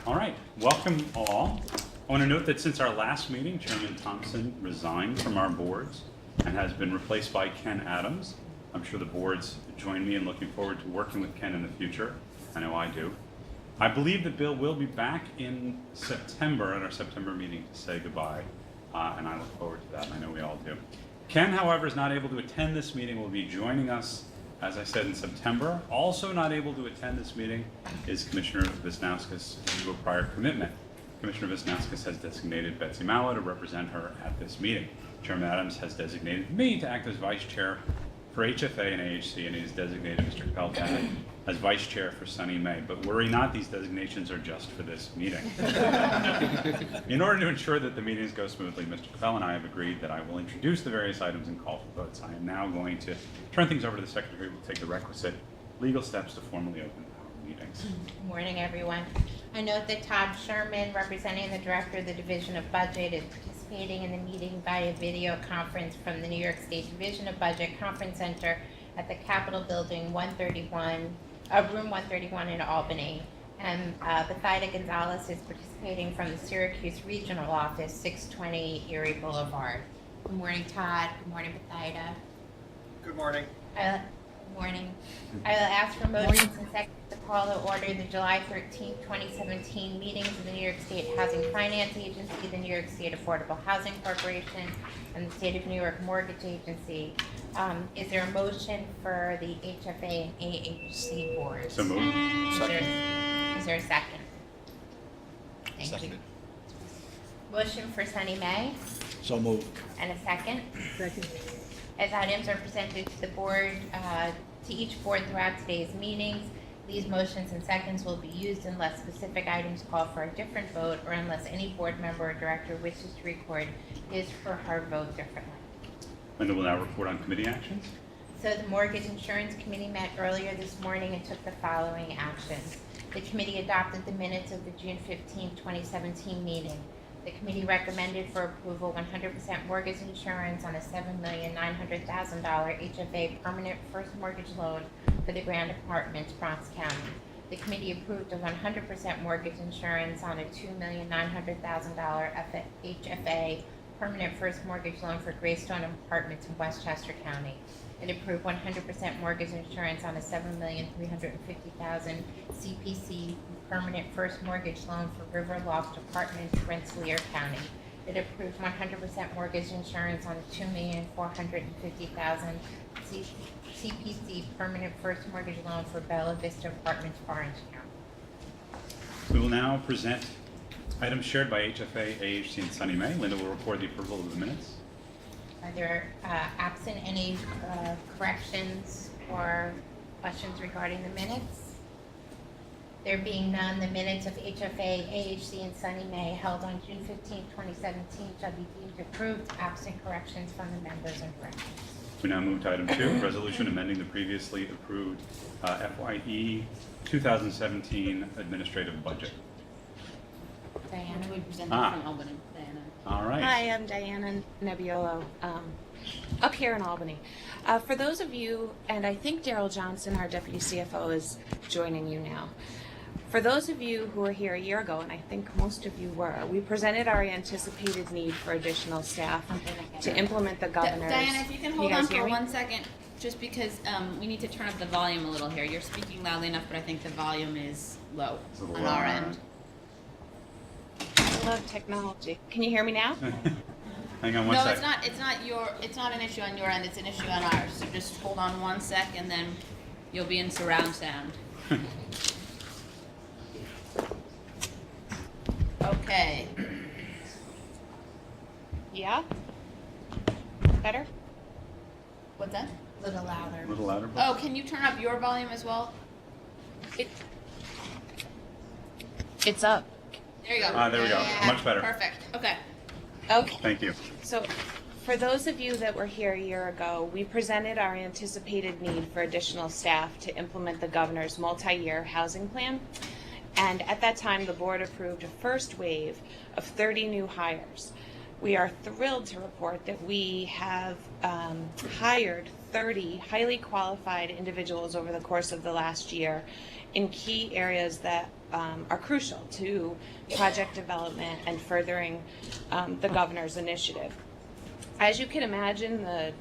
All right, welcome all. I want to note that since our last meeting, Chairman Thompson resigned from our boards and has been replaced by Ken Adams. I'm sure the boards join me in looking forward to working with Ken in the future. I know I do. I believe that Bill will be back in September at our September meeting to say goodbye, and I look forward to that, and I know we all do. Ken, however, is not able to attend this meeting, will be joining us, as I said, in September. Also not able to attend this meeting is Commissioner Wisnauskas due to a prior commitment. Commissioner Wisnauskas has designated Betsy Mallow to represent her at this meeting. Chairman Adams has designated me to act as Vice Chair for HFA and AHC, and he has designated Mr. Pelton as Vice Chair for Sunny May. But worry not, these designations are just for this meeting. In order to ensure that the meetings go smoothly, Mr. Capel and I have agreed that I will introduce the various items and call for votes. I am now going to turn things over to the Secretary who will take the requisite legal steps to formally open our meetings. Good morning, everyone. I note that Todd Sherman, representing the Director of the Division of Budget, is participating in the meeting via video conference from the New York State Division of Budget Conference Center at the Capitol Building 131, room 131 in Albany. And Bethida Gonzalez is participating from the Syracuse Regional Office, 620 Erie Boulevard. Good morning, Todd. Good morning, Bethida. Good morning. Good morning. I will ask for motions and seconds to call to order the July 13, 2017 meetings of the New York State Housing Finance Agency, the New York State Affordable Housing Corporation, and the State of New York Mortgage Agency. Is there a motion for the HFA and AHC boards? So moved. Is there a second? Thank you. Motion for Sunny May So moved. and a second. As items are presented to the board, to each board throughout today's meetings, these motions and seconds will be used unless specific items call for a different vote or unless any board member or director wishes to record his or her vote differently. Linda will now report on committee actions. So the Mortgage Insurance Committee met earlier this morning and took the following actions. The committee adopted the minutes of the June 15, 2017 meeting. The committee recommended for approval 100% mortgage insurance on a $7,900,000 HFA permanent first mortgage loan for the Grand Apartments, Bronx County. The committee approved a 100% mortgage insurance on a $2,900,000 HFA permanent first mortgage loan for Greystone Apartments in Westchester County. It approved 100% mortgage insurance on a $7,350,000 CPC permanent first mortgage loan for River Loft Apartments, Rensselaer County. It approved 100% mortgage insurance on a $2,450,000 CPC permanent first mortgage loan for Bella Vista Apartments, Orange County. We will now present items shared by HFA, AHC, and Sunny May. Linda will report the approval of the minutes. Are there absent any corrections or questions regarding the minutes? There being none, the minutes of HFA, AHC, and Sunny May held on June 15, 2017 shall be deemed approved, absent corrections from the members and corrections. We now move to item 2, resolution amending the previously approved FYE 2017 administrative budget. Diana? We presented from Albany, Diana. All right. Hi, I'm Diana Nebbiolo, up here in Albany. For those of you, and I think Daryl Johnson, our Deputy CFO, is joining you now. For those of you who were here a year ago, and I think most of you were, we presented our anticipated need for additional staff to implement the governor's... Diana, if you can hold on for me? 1 second, just because we need to turn up the volume a little here. You're speaking loudly enough, but I think the volume is low It's a little on low our on end. I love technology. Can you hear me now? Hang on one No, second. it's not an issue on your end, it's an issue on ours. So just hold on 1 sec and then you'll be in surround sound. Okay. Yeah? Better? What's that? A little louder. A little louder. Oh, can you turn up your volume as well? It's up. There you go. There we go. Much better. Perfect. Okay. Okay. Thank you. So, for those of you that were here a year ago, we presented our anticipated need for additional staff to implement the governor's multi-year housing plan. And at that time, the board approved a first wave of 30 new hires. We are thrilled to report that we have hired 30 highly qualified individuals over the course of the last year in key areas that are crucial to project development and furthering the governor's initiative. As you can imagine, the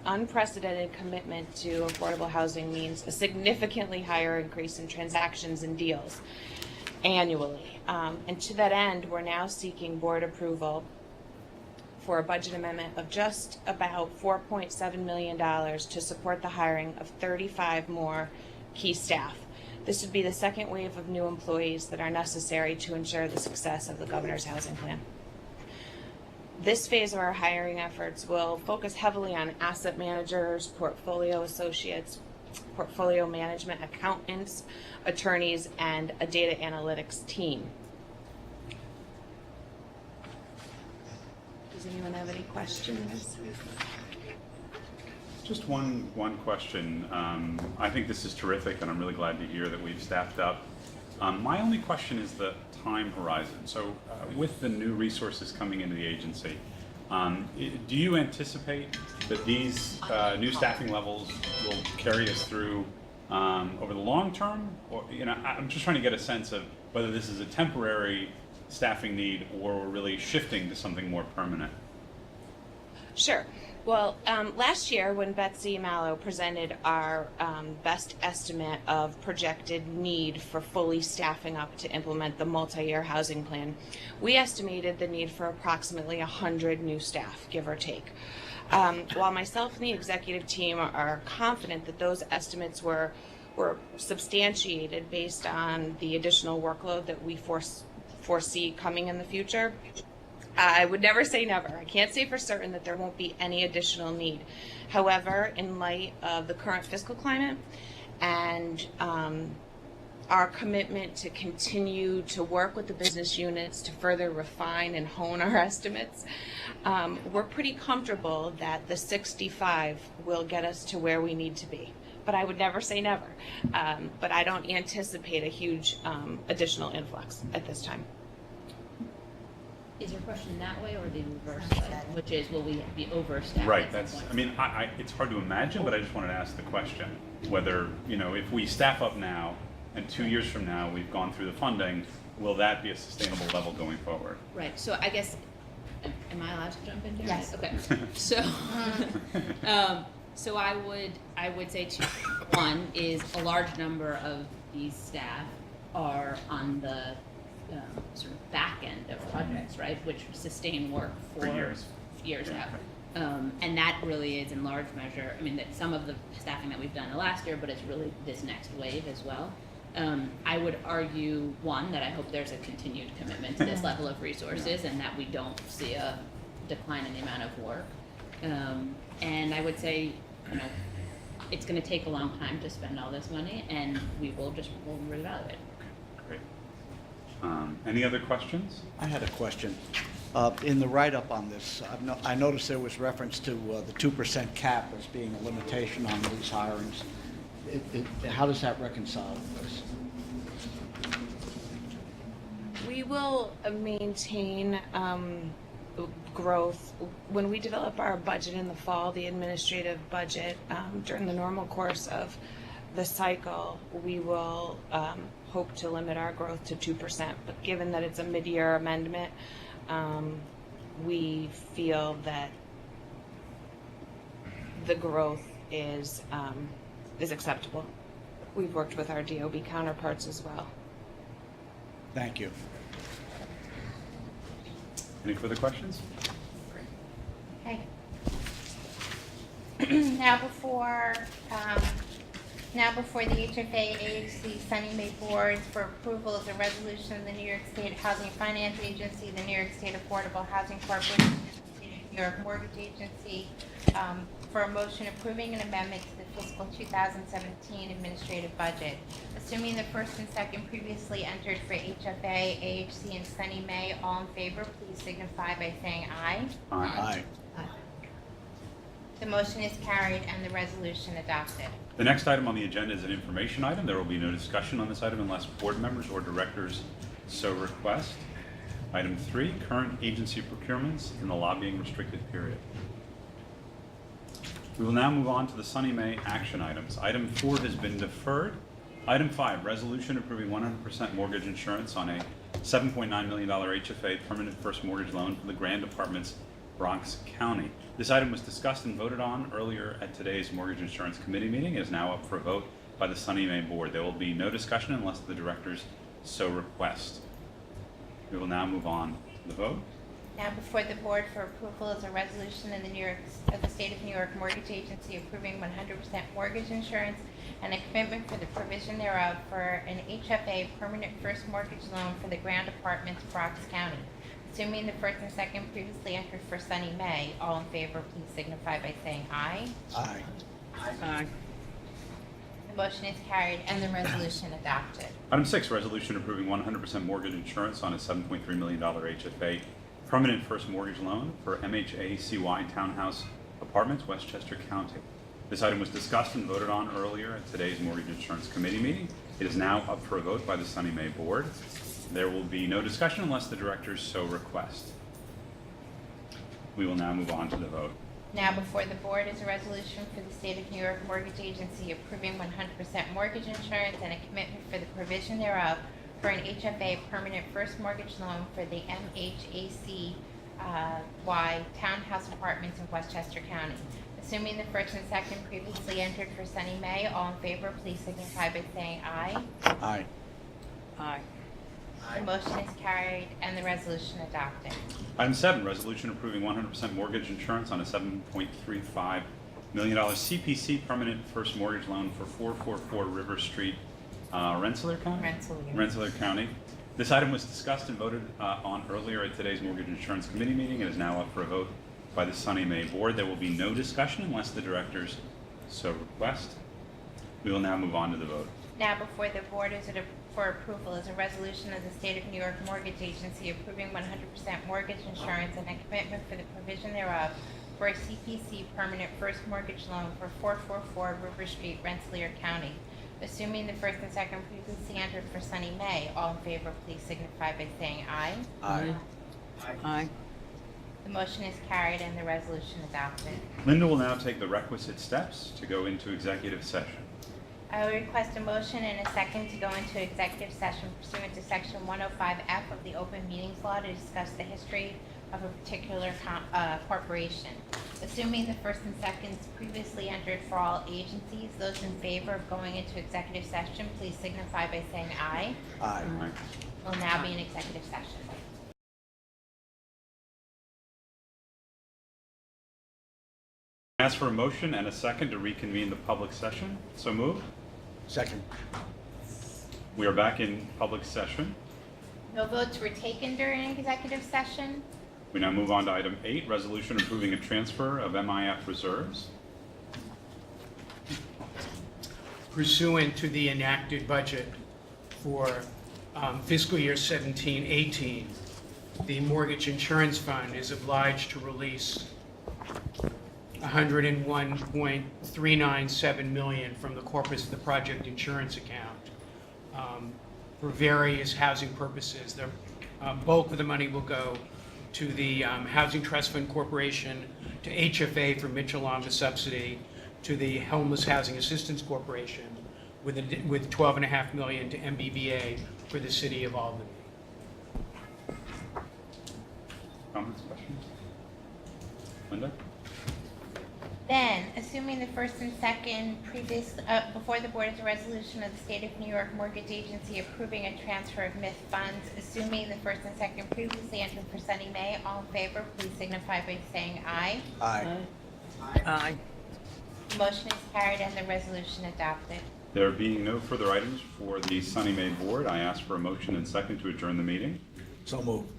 unprecedented commitment to affordable housing means a significantly higher increase in transactions and deals annually. And to that end, we're now seeking board approval for a budget amendment of just about $4.7 million to support the hiring of 35 more key staff. This would be the second wave of new employees that are necessary to ensure the success of the governor's housing plan. This phase of our hiring efforts will focus heavily on asset managers, portfolio associates, portfolio management accountants, attorneys, and a data analytics team. Does anyone have any questions? Just one question. I think this is terrific, and I'm really glad to hear that we've staffed up. My only question is the time horizon. So with the new resources coming into the agency, do you anticipate that these new staffing levels will carry us through over the long term? Or, I'm just trying to get a sense of whether this is a temporary staffing need or we're really shifting to something more permanent. Sure. Well, last year when Betsy Mallow presented our best estimate of projected need for fully staffing up to implement the multi-year housing plan, we estimated the need for approximately 100 new staff, give or take. While myself and the executive team are confident that those estimates were substantiated based on the additional workload that we foresee coming in the future, I would never say never. I can't say for certain that there won't be any additional need. However, in light of the current fiscal climate and our commitment to continue to work with the business units to further refine and hone our estimates, we're pretty comfortable that the 65 will get us to where we need to be. But I would never say never. But I don't anticipate a huge additional influx at this time. Is your question that way or the reverse way? Which is, will we be overstaffed? Right. It's hard to imagine, but I just wanted to ask the question whether, if we staff up now and 2 years from now we've gone through the funding, will that be a sustainable level going forward? Right. So I guess, am I allowed to jump in here? Yes. Okay. So, so I would say one is a large number of these staff are on the sort of back end of projects, right, which sustain work for years out. And that really is in large measure, that some of the staffing that we've done the last year, but it's really this next wave as well. I would argue, one, that I hope there's a continued commitment to this level of resources and that we don't see a decline in the amount of work. And I would say, it's going to take a long time to spend all this money, and we'll reevaluate. Great. Any other questions? I had a question. In the write-up on this, I noticed there was reference to the 2% cap as being a limitation on these hirings. How does that reconcile with this? We will maintain growth. When we develop our budget in the fall, the administrative budget, during the normal course of the cycle, we will hope to limit our growth to 2%. But given that it's a mid-year amendment, we feel that the growth is acceptable. We've worked with our DOB counterparts as well. Thank you. Any further questions? Okay. Now before the HFA AHC Sunny May boards for approval is a resolution of the New York State Housing Finance Agency, the New York State Affordable Housing Corporation, and the State of New York Mortgage Agency for a motion approving an amendment to the fiscal 2017 administrative budget. Assuming the first and second previously entered for HFA, AHC, and Sunny May, all in favor, please signify by saying aye. Aye. The motion is carried and the resolution adopted. The next item on the agenda is an information item. There will be no discussion on this item unless board members or directors so request. Item 3, current agency procurements in the lobbying restricted period. We will now move on to the Sunny May action items. Item 4 has been deferred. Item 5, resolution approving 100% mortgage insurance on a $7.9 million HFA permanent first mortgage loan for the Grand Apartments, Bronx County. This item was discussed and voted on earlier at today's Mortgage Insurance Committee meeting. It is now up for a vote by the Sunny May Board. There will be no discussion unless the directors so request. We will now move on to the vote. Now before the board for approval is a resolution of the State of New York Mortgage Agency approving 100% mortgage insurance and a commitment for the provision thereof for an HFA permanent first mortgage loan for the Grand Apartments, Bronx County. Assuming the first and second previously entered for Sunny May, all in favor, please signify by saying aye. Aye. Aye. The motion is carried and the resolution adopted. Item 6, resolution approving 100% mortgage insurance on a $7.3 million HFA permanent first mortgage loan for MHACY Townhouse Apartments, Westchester County. This item was discussed and voted on earlier at today's Mortgage Insurance Committee meeting. It is now up for a vote by the Sunny May Board. There will be no discussion unless the directors so request. We will now move on to the vote. Now before the board is a resolution for the State of New York Mortgage Agency approving 100% mortgage insurance and a commitment for the provision thereof for an HFA permanent first mortgage loan for the MHACY Townhouse Apartments in Westchester County. Assuming the first and second previously entered for Sunny May, all in favor, please signify by saying aye. Aye. Aye. The motion is carried and the resolution adopted. Item 7, resolution approving 100% mortgage insurance on a $7.35 million CPC permanent first mortgage loan for 444 River Street, Rensselaer County? Rensselaer County. This item was discussed and voted on earlier at today's Mortgage Insurance Committee meeting. It is now up for a vote by the Sunny May Board. There will be no discussion unless the directors so request. We will now move on to the vote. Now before the board for approval is a resolution of the State of New York Mortgage Agency approving 100% mortgage insurance and a commitment for the provision thereof for a CPC permanent first mortgage loan for 444 River Street, Rensselaer County. Assuming the first and second previously entered for Sunny May, all in favor, please signify by saying aye. Aye. Aye. The motion is carried and the resolution adopted. Linda will now take the requisite steps to go into executive session. I will request a motion and a second to go into executive session pursuant to Section 105F of the Open Meetings Law to discuss the history of a particular corporation. Assuming the first and seconds previously entered for all agencies, those in favor of going into executive session, please signify by saying aye. Aye. We'll now be in executive session. Ask for a motion and a second to reconvene the public session. So moved. Second. We are back in public session. No votes were taken during executive session. We now move on to item 8, resolution approving a transfer of MIF reserves. Pursuant to the enacted budget for fiscal year 17-18, the Mortgage Insurance Fund is obliged to release $101.397 million from the corpus of the project insurance account for various housing purposes. The bulk of the money will go to the Housing Trust Fund Corporation, to HFA for Mitchell-Lamba subsidy, to the Homeless Housing Assistance Corporation, with $12.5 million to MBBA for the City of Albany. Comments, questions? Linda? Then, assuming the first and second before the board is a resolution of the State of New York Mortgage Agency approving a transfer of MIF funds, assuming the first and second previously entered for Sunny May, all in favor, please signify by saying aye. Aye. Aye. The motion is carried and the resolution adopted. There being no further items for the Sunny May Board, I ask for a motion and second to adjourn the meeting. So moved.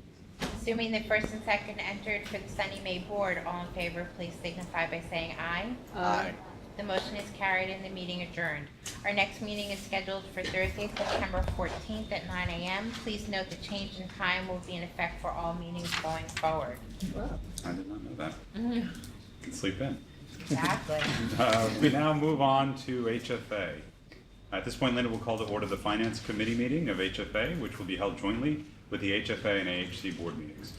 Assuming the first and second entered for the Sunny May Board, all in favor, please signify by saying aye. Aye. The motion is carried and the meeting adjourned. Our next meeting is scheduled for Thursday, September 14th at 9 a.m. Please note the change in time will be in effect for all meetings going forward. I did not know that. You can sleep in. Exactly. We now move on to HFA. At this point, Linda will call to order the Finance Committee meeting of HFA, which will be held jointly with the HFA and AHC board meetings.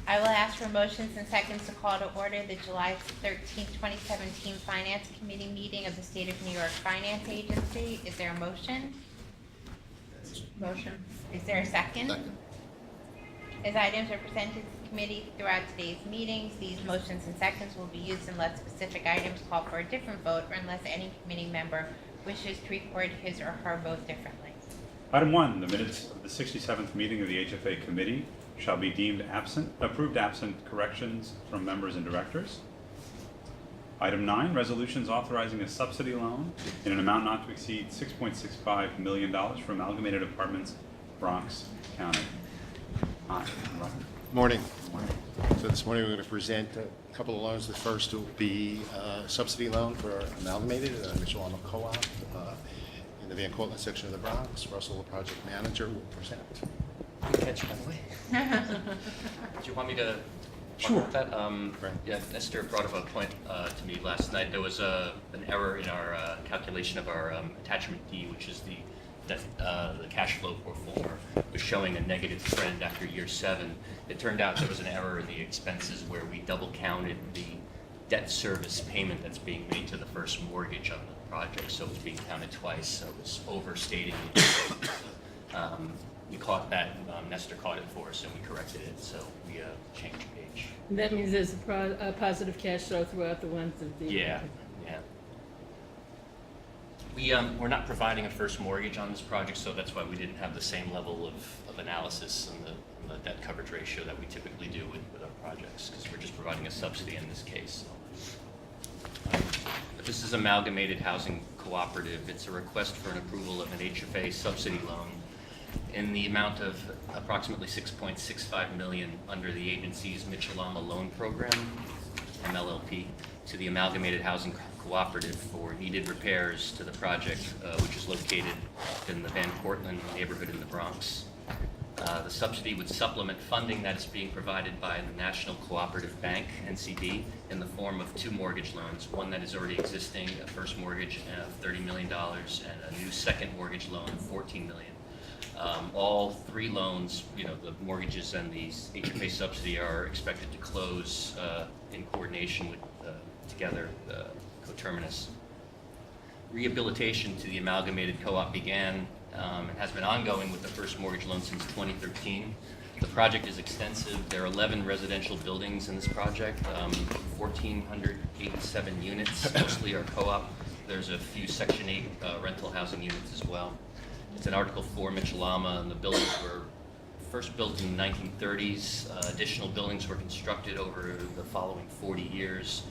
I will ask for motions and seconds to call to order the July 13th, 2017 Finance Committee meeting of the State of New York Finance Agency. Is there a motion? Motion. Is there a second? Second. As items are presented to the committee throughout today's meetings, these motions and seconds will be used unless specific items call for a different vote or unless any committee member wishes to record his or her vote differently. Item 1, the minutes of the 67th meeting of the HFA committee shall be deemed approved absent corrections from members and directors. Item 9, resolutions authorizing a subsidy loan in an amount not to exceed $6.65 million for Amalgamated Apartments, Bronx County. Hi, Robert. Morning. So this morning we're going to present a couple of loans. The first will be a subsidy loan for Amalgamated, Mitchell-Alma Co-op in the Van Cortlandt section of the Bronx. Russell, the project manager, will present. Good catch, by the way. Do you want me to talk about that? Right. Yeah, Esther brought up a point to me last night. There was an error in our calculation of our attachment D, which is the cash flow pro forma, was showing a negative trend after year 7. It turned out there was an error in the expenses where we double counted the debt service payment that's being made to the first mortgage on the project, so it was being counted twice, so it was overstating it. We caught that, Nestor caught it for us and we corrected it, so we changed page. That means there's a positive cash flow throughout the ones of the. Yeah. We're not providing a first mortgage on this project, so that's why we didn't have the same level of analysis and the debt coverage ratio that we typically do with our projects, because we're just providing a subsidy in this case. This is Amalgamated Housing Cooperative. It's a request for an approval of an HFA subsidy loan in the amount of approximately $6.65 million under the agency's Mitchell-Alma Loan Program, MLLP, to the Amalgamated Housing Cooperative for needed repairs to the project, which is located in the Van Cortlandt neighborhood in the Bronx. The subsidy would supplement funding that is being provided by the National Cooperative Bank, NCB, in the form of 2 mortgage loans, one that is already existing, a first mortgage of $30 million, and a new second mortgage loan of $14 million. All 3 loans, the mortgages and the HFA subsidy are expected to close in coordination with together coterminous. Rehabilitation to the Amalgamated Co-op began and has been ongoing with the first mortgage loan since 2013. The project is extensive. There are 11 residential buildings in this project, 1,487 units, mostly are co-op. There's a few Section 8 rental housing units as well. It's an Article 4 Mitchell-Alma, and the buildings were first built in the 1930s. Additional buildings were constructed over the following 40 years.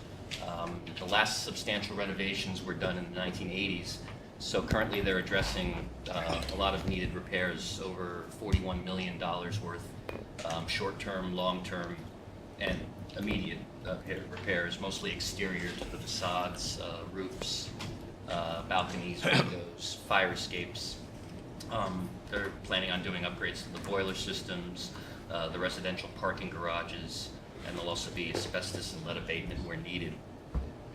The last substantial renovations were done in the 1980s. So currently they're addressing a lot of needed repairs, over $41 million worth, short-term, long-term, and immediate repairs, mostly exterior to the facades, roofs, balconies, windows, fire escapes. They're planning on doing upgrades to the boiler systems, the residential parking garages, and there'll also be asbestos and lead abatement where needed.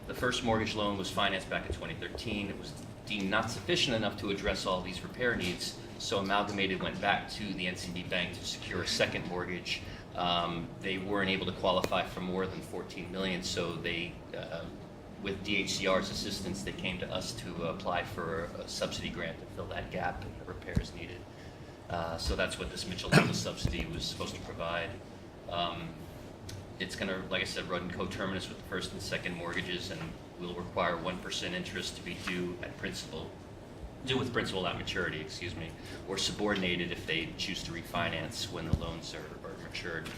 The first mortgage loan was financed back in 2013. It was deemed not sufficient enough to address all these repair needs, so Amalgamated went back to the NCB Bank to secure a second mortgage. They weren't able to qualify for more than $14 million, so they, with DHCR's assistance, they came to us to apply for a subsidy grant to fill that gap in the repairs needed. So that's what this Mitchell-Alma subsidy was supposed to provide. It's going to, like I said, run coterminous with the first and second mortgages, and will require 1% interest to be due with principal at maturity, or subordinated if they choose to refinance when the loans are matured.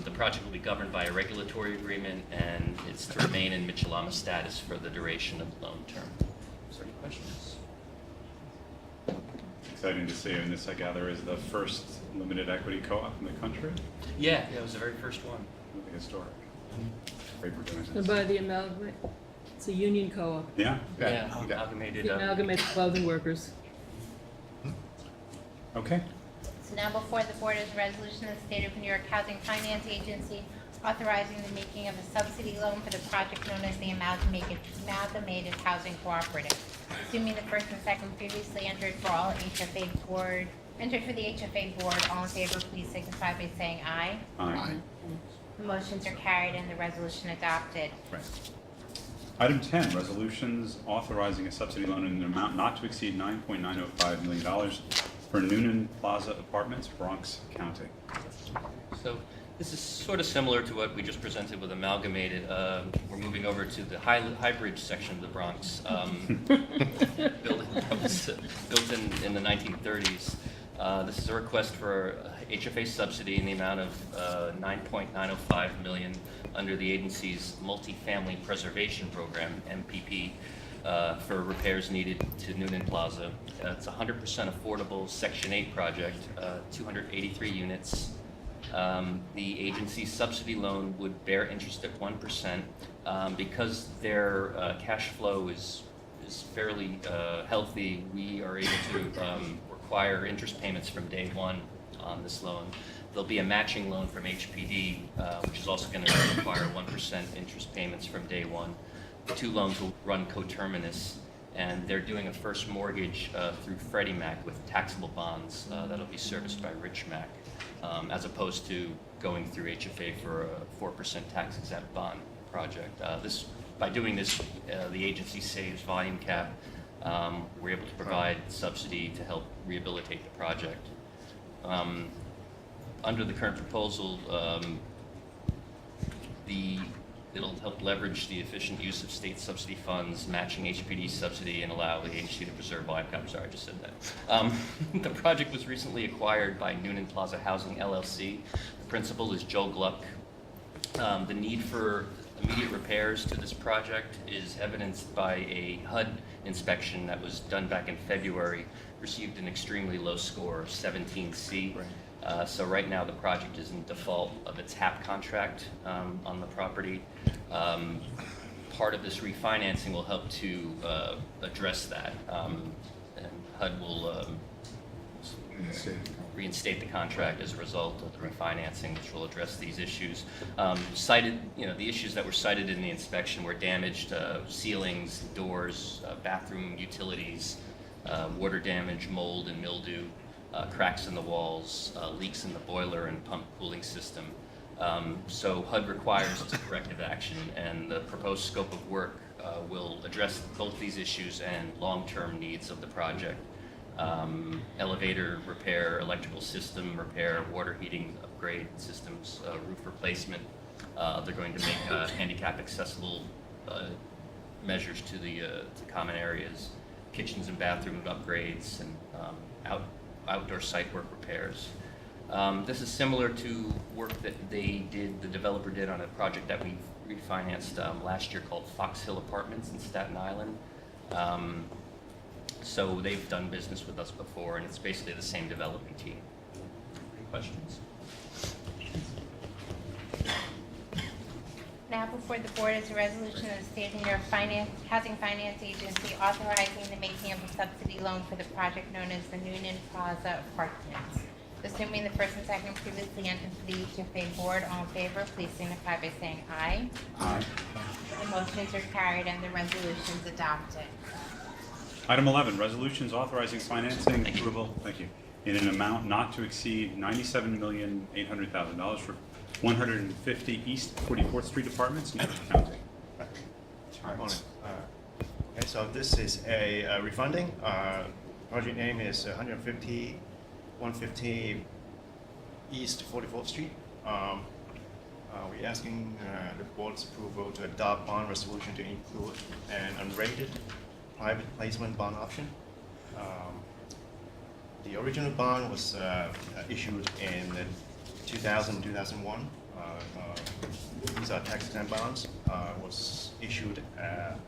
The project will be governed by a regulatory agreement, and it's to remain in Mitchell-Alma status for the duration of the loan term. Is there any questions? Exciting to see, and this, I gather, is the first limited equity co-op in the country. Yeah, it was the very first one. Really historic. Great for doing So this. by the amalgamate, it's a union co-op. Yeah, Yeah, amalgamated. The amalgamate clothing workers. okay. So now before the board is a resolution of the State of New York Housing Finance Agency authorizing the making of a subsidy loan for the project known as the Amalgamated Housing Cooperative. Assuming the first and second previously entered for all HFA board Enter for the HFA board. All in favor, please signify by saying aye. Aye. The motions are carried and the resolution adopted. Right. Item 10, resolutions authorizing a subsidy loan in an amount not to exceed $9.905 million for Noonan Plaza Apartments, Bronx County. So this is sort of similar to what we just presented with Amalgamated. We're moving over to the High Bridge section of the Bronx, building that was built in the 1930s. This is a request for HFA subsidy in the amount of $9.905 million under the agency's Multifamily Preservation Program, MPP, for repairs needed to Noonan Plaza. It's a 100% affordable Section 8 project, 283 units. The agency's subsidy loan would bear interest at 1%. Because their cash flow is fairly healthy, we are able to require interest payments from day one on this loan. There'll be a matching loan from HPD, which is also going to require 1% interest payments from day one. The two loans will run coterminous, and they're doing a first mortgage through Freddie Mac with taxable bonds that'll be serviced by Rich Mac, as opposed to going through HFA for a 4% tax-exempt bond project. By doing this, the agency saves volume cap. We're able to provide subsidy to help rehabilitate the project. Under the current proposal, it'll help leverage the efficient use of state subsidy funds, matching HPD subsidy, and allow the agency to preserve volume cap. I'm sorry, I just said that. The project was recently acquired by Noonan Plaza Housing LLC. The principal is Joe Gluck. The need for immediate repairs to this project is evidenced by a HUD inspection that was done back in February, received an extremely low score of 17C. Right. So right now the project is in default of its HAP contract on the property. Part of this refinancing will help to address that, and HUD will reinstate the contract as a result of the refinancing, which will address these issues. The issues that were cited in the inspection were damaged ceilings, doors, bathroom utilities, water damage, mold and mildew, cracks in the walls, leaks in the boiler and pump cooling system. So HUD requires corrective action, and the proposed scope of work will address both these issues and long-term needs of the project. Elevator repair, electrical system repair, water heating upgrade systems, roof replacement. They're going to make handicap accessible measures to the common areas, kitchens and bathroom upgrades, and outdoor site work repairs. This is similar to work that the developer did on a project that we refinanced last year called Fox Hill Apartments in Staten Island. So they've done business with us before, and it's basically the same development team. Any questions? Now before the board is a resolution of the State of New York Housing Finance Agency authorizing the making of a subsidy loan for the project known as the Noonan Plaza Apartments. Assuming the first and second previously entered for the HFA board, all in favor, please signify by saying aye. Aye. The motions are carried and the resolution is adopted. Item 11, resolutions authorizing financing approval, thank you, in an amount not to exceed $97,800,000 for 150 East 44th Street Apartments, New York County. Okay, so this is a refunding. Project name is 150 East 44th Street. We're asking the board's approval to adopt bond resolution to include an unrated private placement bond option. The original bond was issued in 2000-2001. These are tax-exempt bonds. Was issued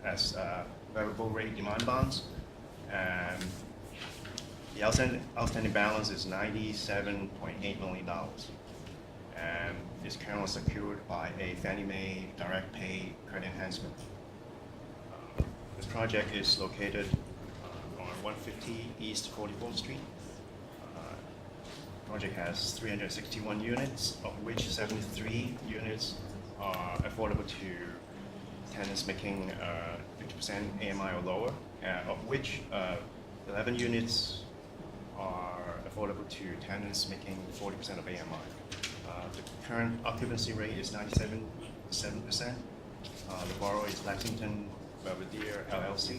as variable rate demand bonds, and the outstanding balance is $97.8 million, and is currently secured by a Fannie Mae direct pay credit enhancement. This project is located on 150 East 44th Street. Project has 361 units, of which 73 units are affordable to tenants making 50% AMI or lower, of which 11 units are affordable to tenants making 40% of AMI. The current occupancy rate is 97%. The borrower is Lexington Belvedere LLC.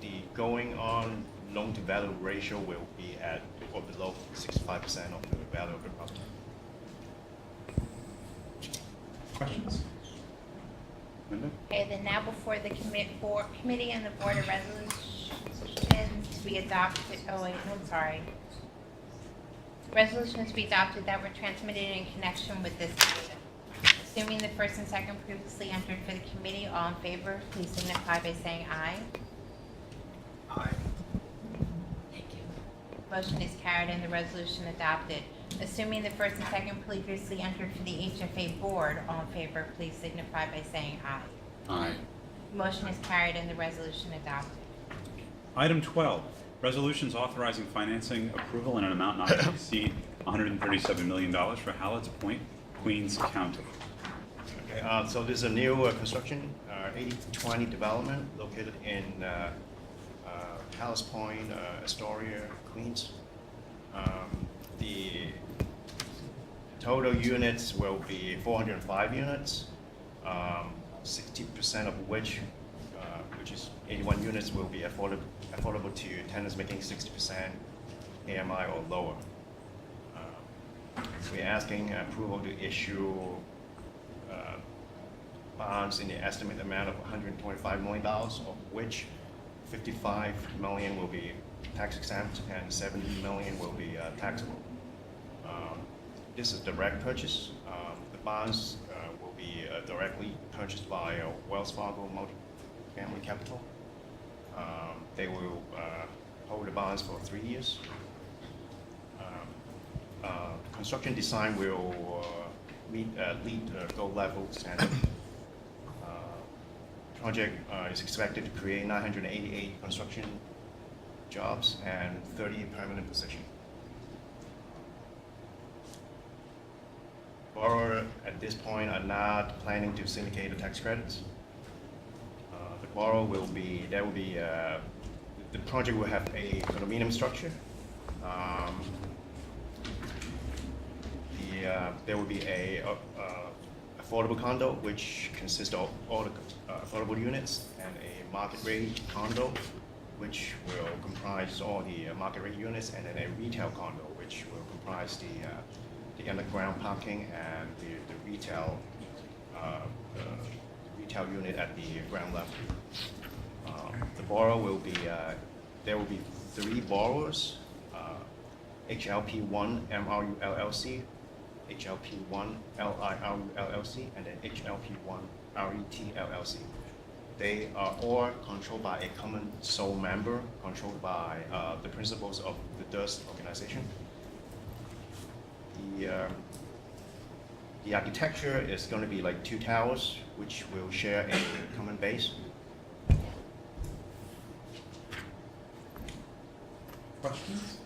The going on loan to value ratio will be at or below 65% of the value of the property. Questions? Linda? Okay, then now before the committee and the board of resolutions to be adopted, oh wait, I'm sorry. Resolutions to be adopted that were transmitted in connection with this item. Assuming the first and second previously entered for the committee, all in favor, please signify by saying aye. Aye. Thank you. Motion is carried and the resolution adopted. Assuming the first and second previously entered for the HFA board, all in favor, please signify by saying aye. Aye. Motion is carried and the resolution adopted. Item 12, resolutions authorizing financing approval in an amount not to exceed $137 million for Hallett's Point, Queens County. Okay, so this is a new construction, 8020 development located in Palace Point, Astoria, Queens. The total units will be 405 units, 60% of which is 81 units, will be affordable to tenants making 60% AMI or lower. We're asking approval to issue bonds in the estimated amount of $125 million, of which $55 million will be tax exempt and $70 million will be taxable. This is direct purchase. The bonds will be directly purchased by Wells Fargo Multifamily Capital. They will hold the bonds for 3 years. Construction design will meet LEED gold level standard. Project is expected to create 988 construction jobs and 30 permanent positions. Borrower at this point are not planning to syndicate the tax credits. The borrower will be, the project will have a condominium structure. There will be a affordable condo, which consists of all the affordable units, and a market rate condo, which will comprise all the market rate units, and then a retail condo, which will comprise the underground parking and the retail unit at the ground level. The borrower will be, there will be 3 borrowers, HLP1 MRU LLC, HLP1 LIRU LLC, and then HLP1 RET LLC. They are all controlled by a common sole member, controlled by the principals of the DUS organization. The architecture is going to be like 2 towers, which will share a common base. Questions?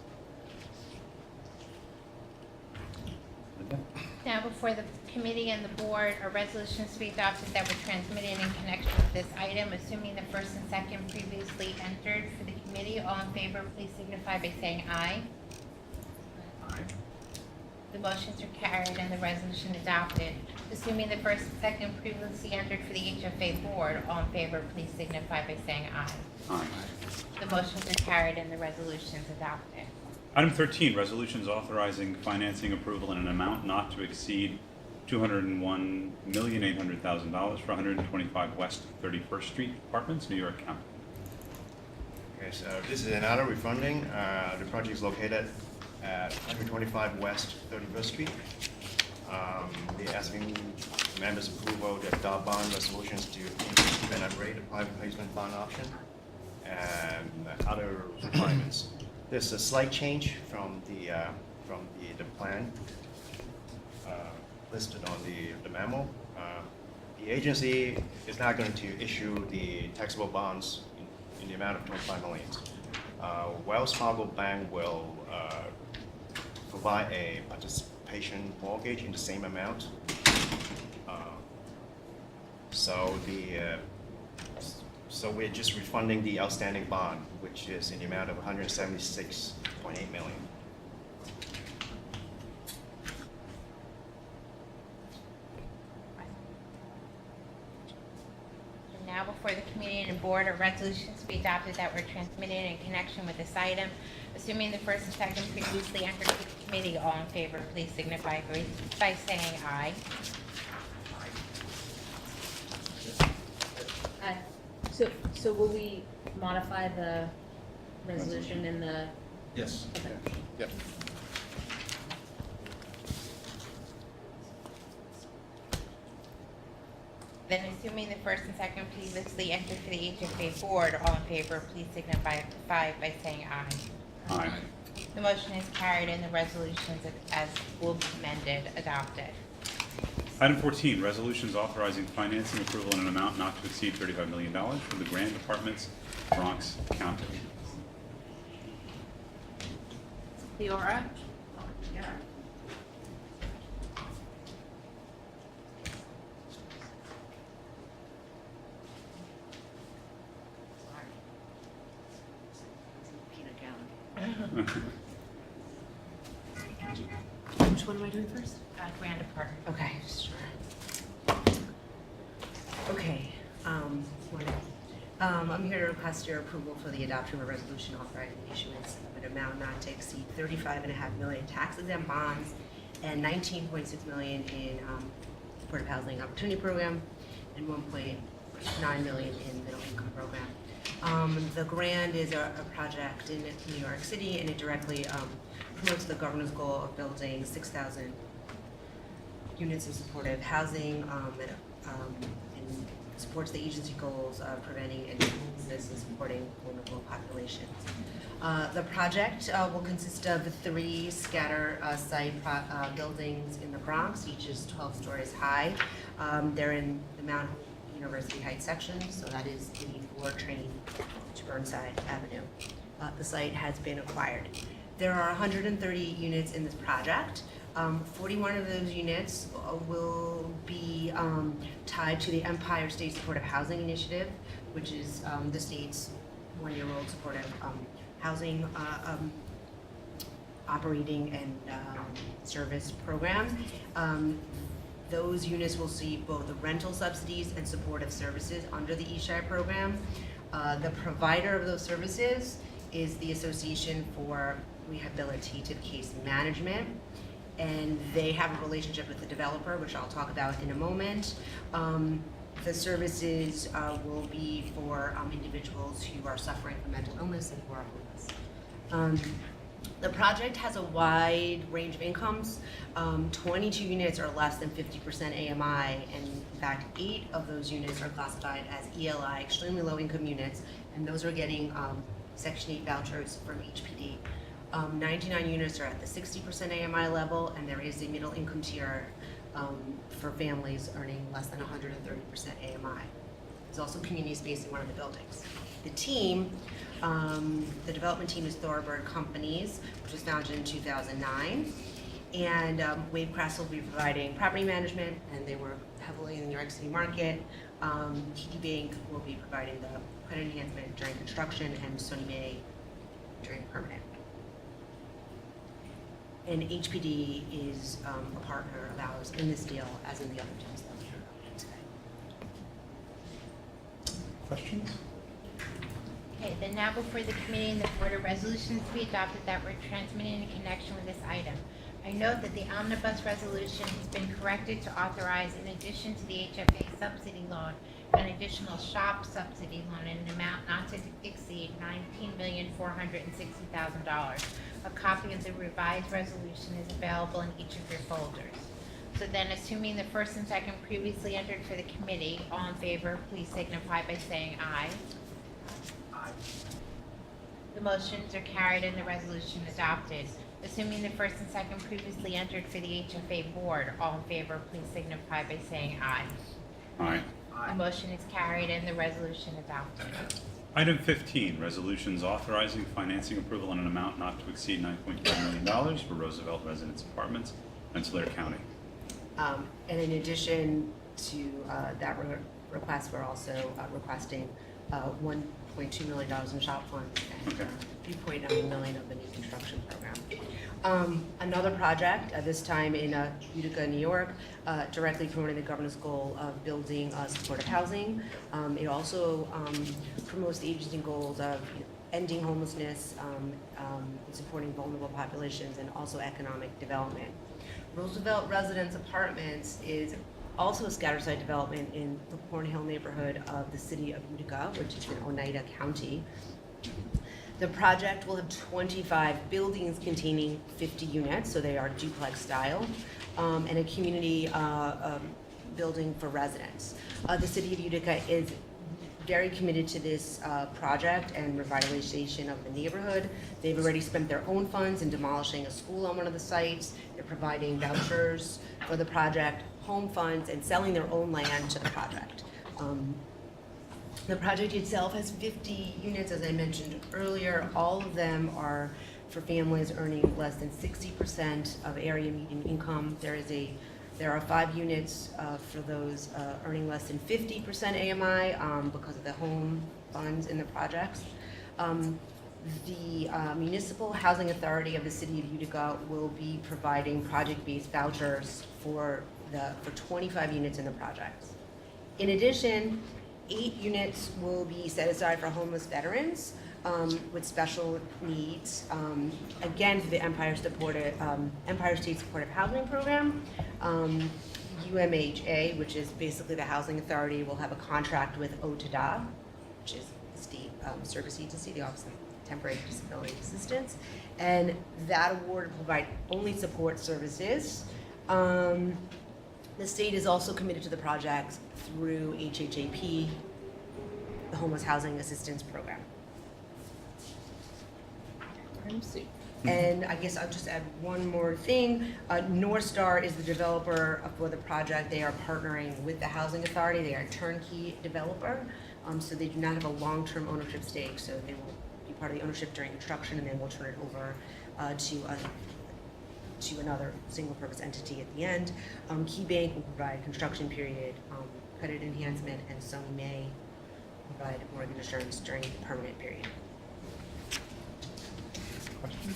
Now before the committee and the board are resolutions to be adopted that were transmitted in connection with this item. Assuming the first and second previously entered for the committee, all in favor, please signify by saying aye. Aye. The motions are carried and the resolution adopted. Assuming the first and second previously entered for the HFA board, all in favor, please signify by saying aye. Aye. The motions are carried and the resolution is adopted. Item 13, resolutions authorizing financing approval in an amount not to exceed $201,800,000 for 125 West 31st Street Apartments, New York County. Okay, so this is another refunding. The project is located at 125 West 31st Street. We're asking members' approval to adopt bond resolutions to increase and upgrade the private placement bond option and other requirements. There's a slight change from the plan listed on the memo. The agency is not going to issue the taxable bonds in the amount of $25 million. Wells Fargo Bank will provide a participation mortgage in the same amount. So we're just refunding the outstanding bond, which is in the amount of 176.8 million. And now before the committee and the board are resolutions to be adopted that were transmitted in connection with this item. Assuming the first and second previously entered to the committee, all in favor, please signify by saying aye. So will we modify the resolution in the? Yes. Okay. Yep. Then assuming the first and second previously entered for the HFA board, all in favor, please signify by saying aye. Aye. The motion is carried and the resolutions as will be amended adopted. Item 14, resolutions authorizing financing approval in an amount not to exceed $35 million for the Grand Departments, Bronx County. Leora? Which one am I doing first? Grand Department. Okay, sure. Okay, morning. I'm here to request your approval for the adoption of a resolution authorizing the issuance of an amount not to exceed $35.5 million tax-exempt bonds and $19.6 million in Supportive Housing Opportunity Program and $1.9 million in Middle Income Program. The grant is a project in New York City, and it directly promotes the governor's goal of building 6,000 units of supportive housing, and supports the agency goals of preventing and homelessness and supporting vulnerable populations. The project will consist of 3 scatter site buildings in the Bronx. Each is 12 stories high. They're in the Mount University Heights section, so that is 84 Train to Burnside Avenue. The site has been acquired. There are 130 units in this project. 41 of those units will be tied to the Empire State Supportive Housing Initiative, which is the state's one-year-old supportive housing operating and service program. Those units will see both the rental subsidies and supportive services under the ESHI program. The provider of those services is the Association for Rehabilitative Case Management, and they have a relationship with the developer, which I'll talk about in a moment. The services will be for individuals who are suffering from mental illness and who are homeless. The project has a wide range of incomes. 22 units are less than 50% AMI, and in fact, 8 of those units are classified as ELI, extremely low income units, and those are getting Section 8 vouchers from HPD. 99 units are at the 60% AMI level, and there is a middle income tier for families earning less than 130% AMI. There's also community space in one of the buildings. The team, the development team is Thorburn Companies, which was founded in 2009. And Wavecrest will be providing property management, and they work heavily in the New York City market. TD Bank will be providing the credit enhancement during construction, and Sony May during permanent. And HPD is a partner of ours in this deal, as in the other deals that we heard about today. Questions? Okay, then now before the committee and the board are resolutions to be adopted that were transmitted in connection with this item. I note that the Omnibus Resolution has been corrected to authorize, in addition to the HFA subsidy loan, an additional SHOP subsidy loan in an amount not to exceed $19,460,000. A copy of the revised resolution is available in each of your folders. So then, assuming the first and second previously entered for the committee, all in favor, please signify by saying aye. Aye. The motions are carried and the resolution adopted. Assuming the first and second previously entered for the HFA board, all in favor, please signify by saying aye. Aye. The motion is carried and the resolution adopted. Item 15, resolutions authorizing financing approval in an amount not to exceed $9.5 million for Roosevelt Residence Apartments, Rensselaer County. And in addition to that request, we're also requesting $1.2 million in shop funds and $3.9 million of the new construction program. Another project, this time in Utica, New York, directly promoting the governor's goal of building supportive housing. It also promotes the agency goals of ending homelessness, supporting vulnerable populations, and also economic development. Roosevelt Residence Apartments is also a scattered site development in the Cornhill neighborhood of the city of Utica, which is in Oneida County. The project will have 25 buildings containing 50 units, so they are duplex style, and a community building for residents. The city of Utica is very committed to this project and revitalization of the neighborhood. They've already spent their own funds in demolishing a school on one of the sites. They're providing vouchers for the project, home funds, and selling their own land to the project. The project itself has 50 units, as I mentioned earlier. All of them are for families earning less than 60% of area median income. There are 5 units for those earning less than 50% AMI because of the home funds in the projects. The Municipal Housing Authority of the City of Utica will be providing project-based vouchers for 25 units in the projects. In addition, 8 units will be set aside for homeless veterans with special needs, again for the Empire State Supportive Housing Program. UMHA, which is basically the housing authority, will have a contract with OTDA, which is the state service agency, the Office of Temporary Disability Assistance, and that award will provide only support services. The state is also committed to the project through HHAP, the Homeless Housing Assistance Program. And I guess I'll just add one more thing. North Star is the developer for the project. They are partnering with the Housing Authority. They are a turnkey developer, so they do not have a long-term ownership stake. So they will be part of the ownership during construction, and then we'll turn it over to another single-purpose entity at the end. Key Bank will provide construction period, credit enhancement, and some may provide mortgage insurance during the permanent period. Question?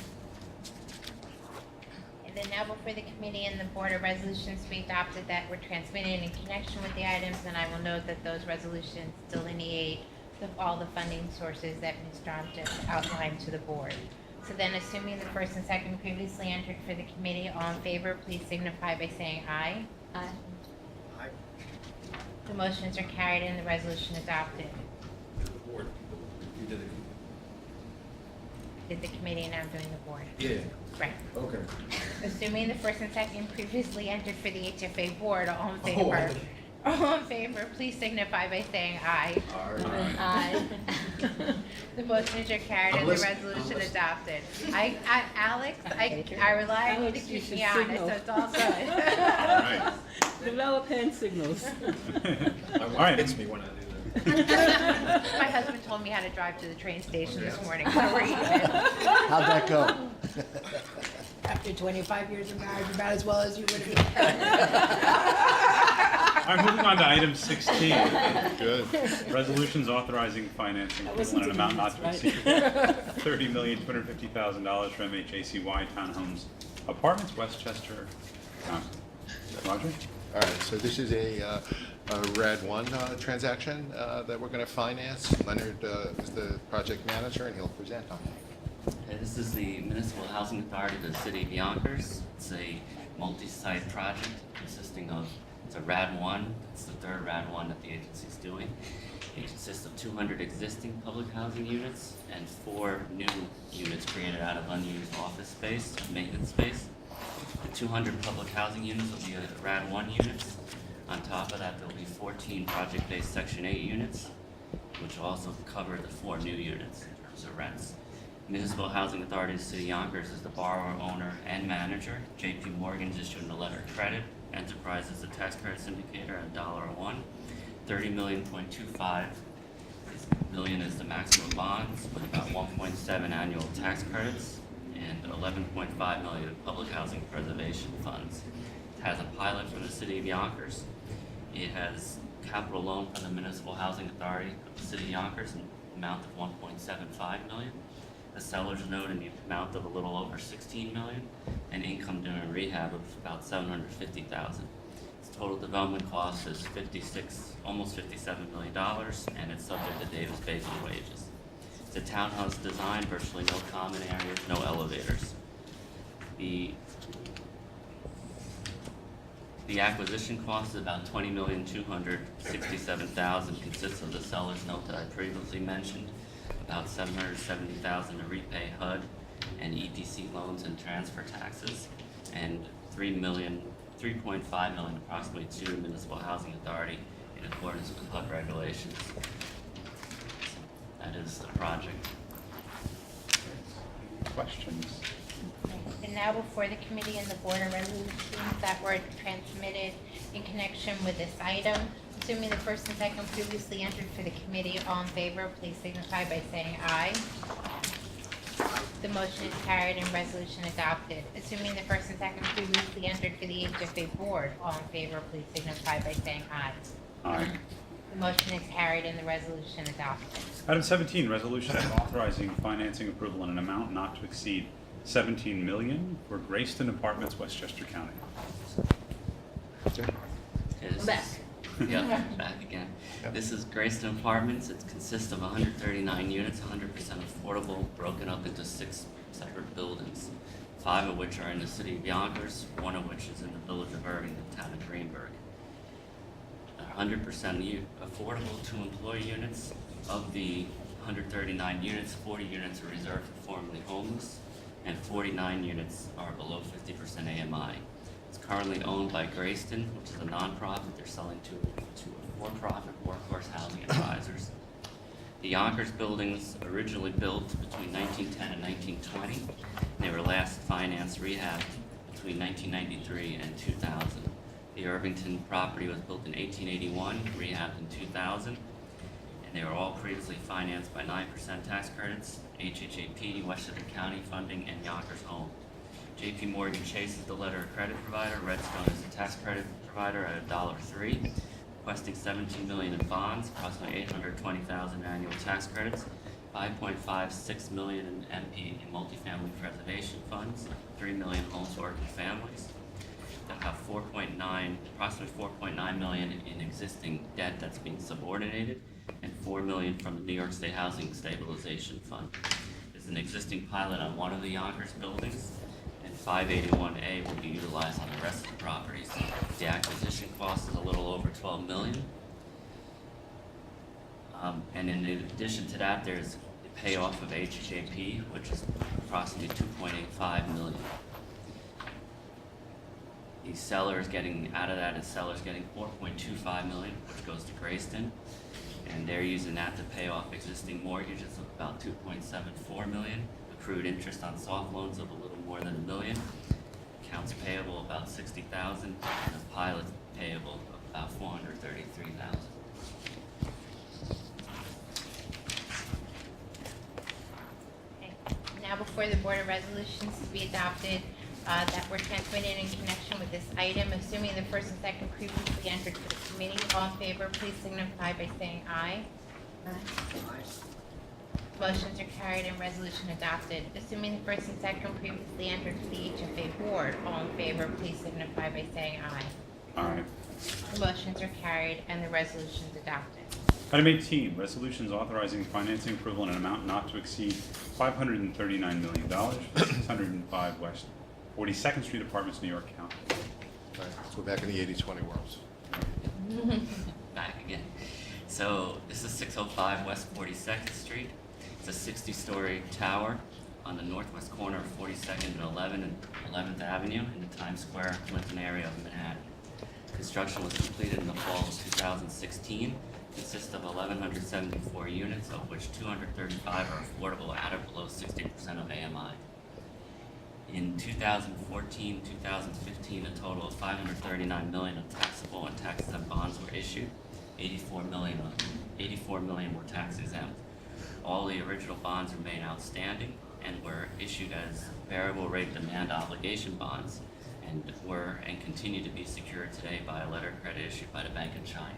And then now before the committee and the board of resolutions to be adopted that were transmitted in connection with the items, and I will note that those resolutions delineate all the funding sources that Ms. Strom just outlined to the board. So then, assuming the first and second previously entered for the committee, all in favor, please signify by saying aye. Aye. Aye. The motions are carried and the resolution adopted. Board. You did it. Did the committee and I'm doing the board. Yeah. Right. Okay. Assuming the first and second previously entered for the HFA board, all in Oh, favor. All in favor, please signify by saying aye. Aye. The motions are carried and the resolution adopted. Alex, I rely on you to Alex, you keep should me honest, signal. so it's all good. All right. Develop hand signals. My All right. wife hits me when I do that. My husband told me how to drive to the train station this morning. So we're even. How'd that go? After 25 years of marriage, about as well as you would have. All right, moving on to item 16. Good. Resolutions authorizing financing That for wasn't an amount not to right. exceed $30,250,000 from MHACY Townhomes Apartments, Westchester. Roger? All right, so this is a RAD 1 transaction that we're going to finance. Leonard is the project manager, and he'll present on it. Okay, this is the Municipal Housing Authority of the City of Yonkers. It's a multi-site project consisting of, it's a RAD 1, it's the third RAD 1 that the agency's doing. It consists of 200 existing public housing units and 4 new units created out of unused office space, maintenance space. The 200 public housing units will be RAD 1 units. On top of that, there will be 14 project-based Section 8 units, which will also cover the 4 new units in terms of rents. Municipal Housing Authority of the City of Yonkers is the borrower, owner, and manager. J.P. Morgan's issuing a letter of credit. Enterprise is the tax credit syndicator at $1. $30.25 million is the maximum bonds with about 1.7 annual tax credits and 11.5 million in public housing preservation funds. It has a pilot from the City of Yonkers. It has capital loan from the Municipal Housing Authority of the City of Yonkers in the amount of $1.75 million. A seller's note in the amount of a little over $16 million, and income during rehab of about $750,000. Its total development cost is almost $57 million, and it's subject to Davis Bacon wages. It's a townhouse design, virtually no common areas, no elevators. The acquisition cost is about $20,267,000, consists of the seller's note that I previously mentioned, about $770,000 to repay HUD and EDC loans and transfer taxes, and $3.5 million approximately to the Municipal Housing Authority in accordance with HUD regulations. That is the project. Questions? And now before the committee and the board are resolutions that were transmitted in connection with this item. Assuming the first and second previously entered for the committee, all in favor, please signify by saying aye. The motion is carried and resolution adopted. Assuming the first and second previously entered for the HFA board, all in favor, please signify by saying aye. Aye. The motion is carried and the resolution adopted. Item 17, resolution authorizing financing approval in an amount not to exceed $17 million for Grayston Apartments, Westchester County. Okay, this I'm back. is- Yeah, back again. This is Grayston Apartments. It consists of 139 units, 100% affordable, broken up into 6 separate buildings, 5 of which are in the city of Yonkers, 1 of which is in the village of Irving, the town of Greenburgh. 100% affordable 2 employee units. Of the 139 units, 40 units are reserved for formerly homeless, and 49 units are below 50% AMI. It's currently owned by Grayston, which is a nonprofit. They're selling to a for-profit workforce housing advisors. The Yonkers buildings originally built between 1910 and 1920. They were last financed rehab between 1993 and 2000. The Irvington property was built in 1881, rehabbed in 2000, and they were all previously financed by 9% tax credits, HHAP, Westchester County funding, and Yonkers Home. JP Morgan Chase is the letter of credit provider. Redstone is the tax credit provider at $1.03, requesting $17 million in bonds, approximately $820,000 annual tax credits, $5.56 million in MP in multifamily preservation funds, $3 million homes for working families. They'll have approximately $4.9 million in existing debt that's being subordinated, and $4 million from the New York State Housing Stabilization Fund. There's an existing pilot on one of the Yonkers buildings, and 581A will be utilized on the rest of the properties. The acquisition cost is a little over $12 million. And in addition to that, there's the payoff of HHAP, which is approximately $2.85 million. The seller is getting, out of that, the seller's getting $4.25 million, which goes to Grayston, and they're using that to pay off existing mortgages of about $2.74 million, accrued interest on soft loans of a little more than $1 million, accounts payable about $60,000, and a pilot payable of about $433,000. Okay. Now before the Board of Resolutions to be adopted that were transmitted in connection with this item, assuming the first and second previously entered for the committee, all in favor, please signify by saying aye. Motions are carried and resolution adopted. Assuming the first and second previously entered for the HFA board, all in favor, please signify by saying aye. Aye. The motions are carried and the resolution is adopted. Item 18, resolutions authorizing financing approval in an amount not to exceed $539 million for 605 West 42nd Street Apartments, New York County. Right, so we're back in the 80-20 world. Back again. So this is 605 West 42nd Street. It's a 60-story tower on the northwest corner of 42nd and 11th Avenue in the Times Square, Clinton area of Manhattan. Construction was completed in the fall of 2016. Consists of 1,174 units, of which 235 are affordable at or below 60% of AMI. In 2014, 2015, a total of $539 million of taxable and tax-exempt bonds were issued. 84 million were tax-exempt. All the original bonds remain outstanding and were issued as variable rate demand obligation bonds, and were and continue to be secured today by a letter of credit issued by the Bank of China.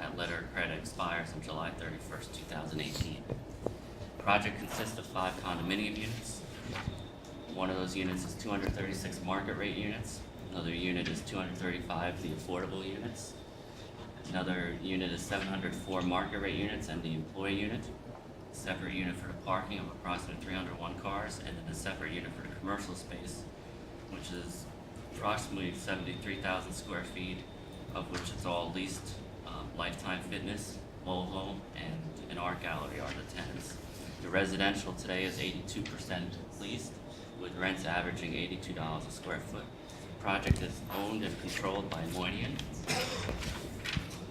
That letter of credit expires on July 31st, 2018. The project consists of 5 condominium units. One of those units is 236 market rate units. Another unit is 235 the affordable units. Another unit is 704 market rate units and the employee unit. A separate unit for the parking of approximately 301 cars, and then a separate unit for the commercial space, which is approximately 73,000 square feet, of which it's all leased. Lifetime Fitness, Volvo, and an art gallery are the tenants. The residential today is 82% leased, with rents averaging $82 a square foot. The project is owned and controlled by Moynihan,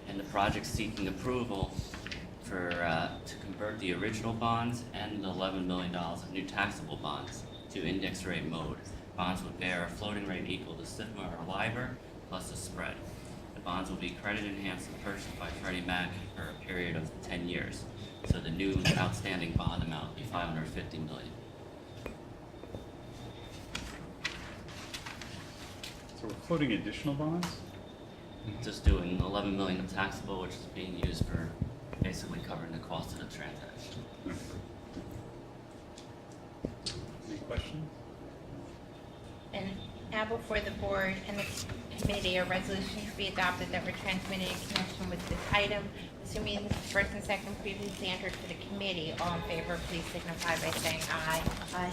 and the project seeking approval for to convert the original bonds and $11 million of new taxable bonds to index rate mode. Bonds would bear a floating rate equal to SIFMA or LIBOR plus a spread. The bonds will be credit enhanced and purchased by Freddie Mac for a period of 10 years. So the new outstanding bond amount will be $550 million. So we're floating additional bonds? Just doing $11 million of taxable, which is being used for basically covering the cost of the transaction. Any questions? And now before the board and the committee, a resolution to be adopted that were transmitted in connection with this item. Assuming the first and second previously entered to the committee, all in favor, please signify by saying aye. Aye.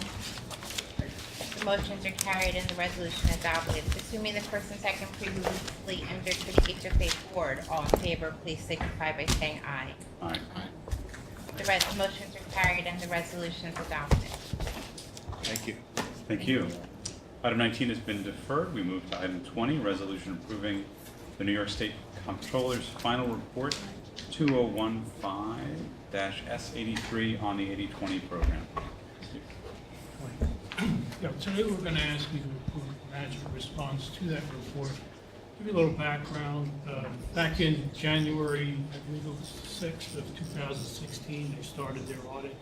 The motions are carried and the resolution adopted. Assuming the first and second previously entered to the HFA board, all in favor, please signify by saying aye. Aye. The motions are carried and the resolution is adopted. Thank you. Thank you. Item 19 has been deferred. We move to item 20, resolution approving the New York State Comptroller's final report 2015-S83 on the 80/20 program. Yeah, today we're going to ask you to approve management response to that report. Give you a little background. Back in January, I believe it was 6th of 2016, they started their audit,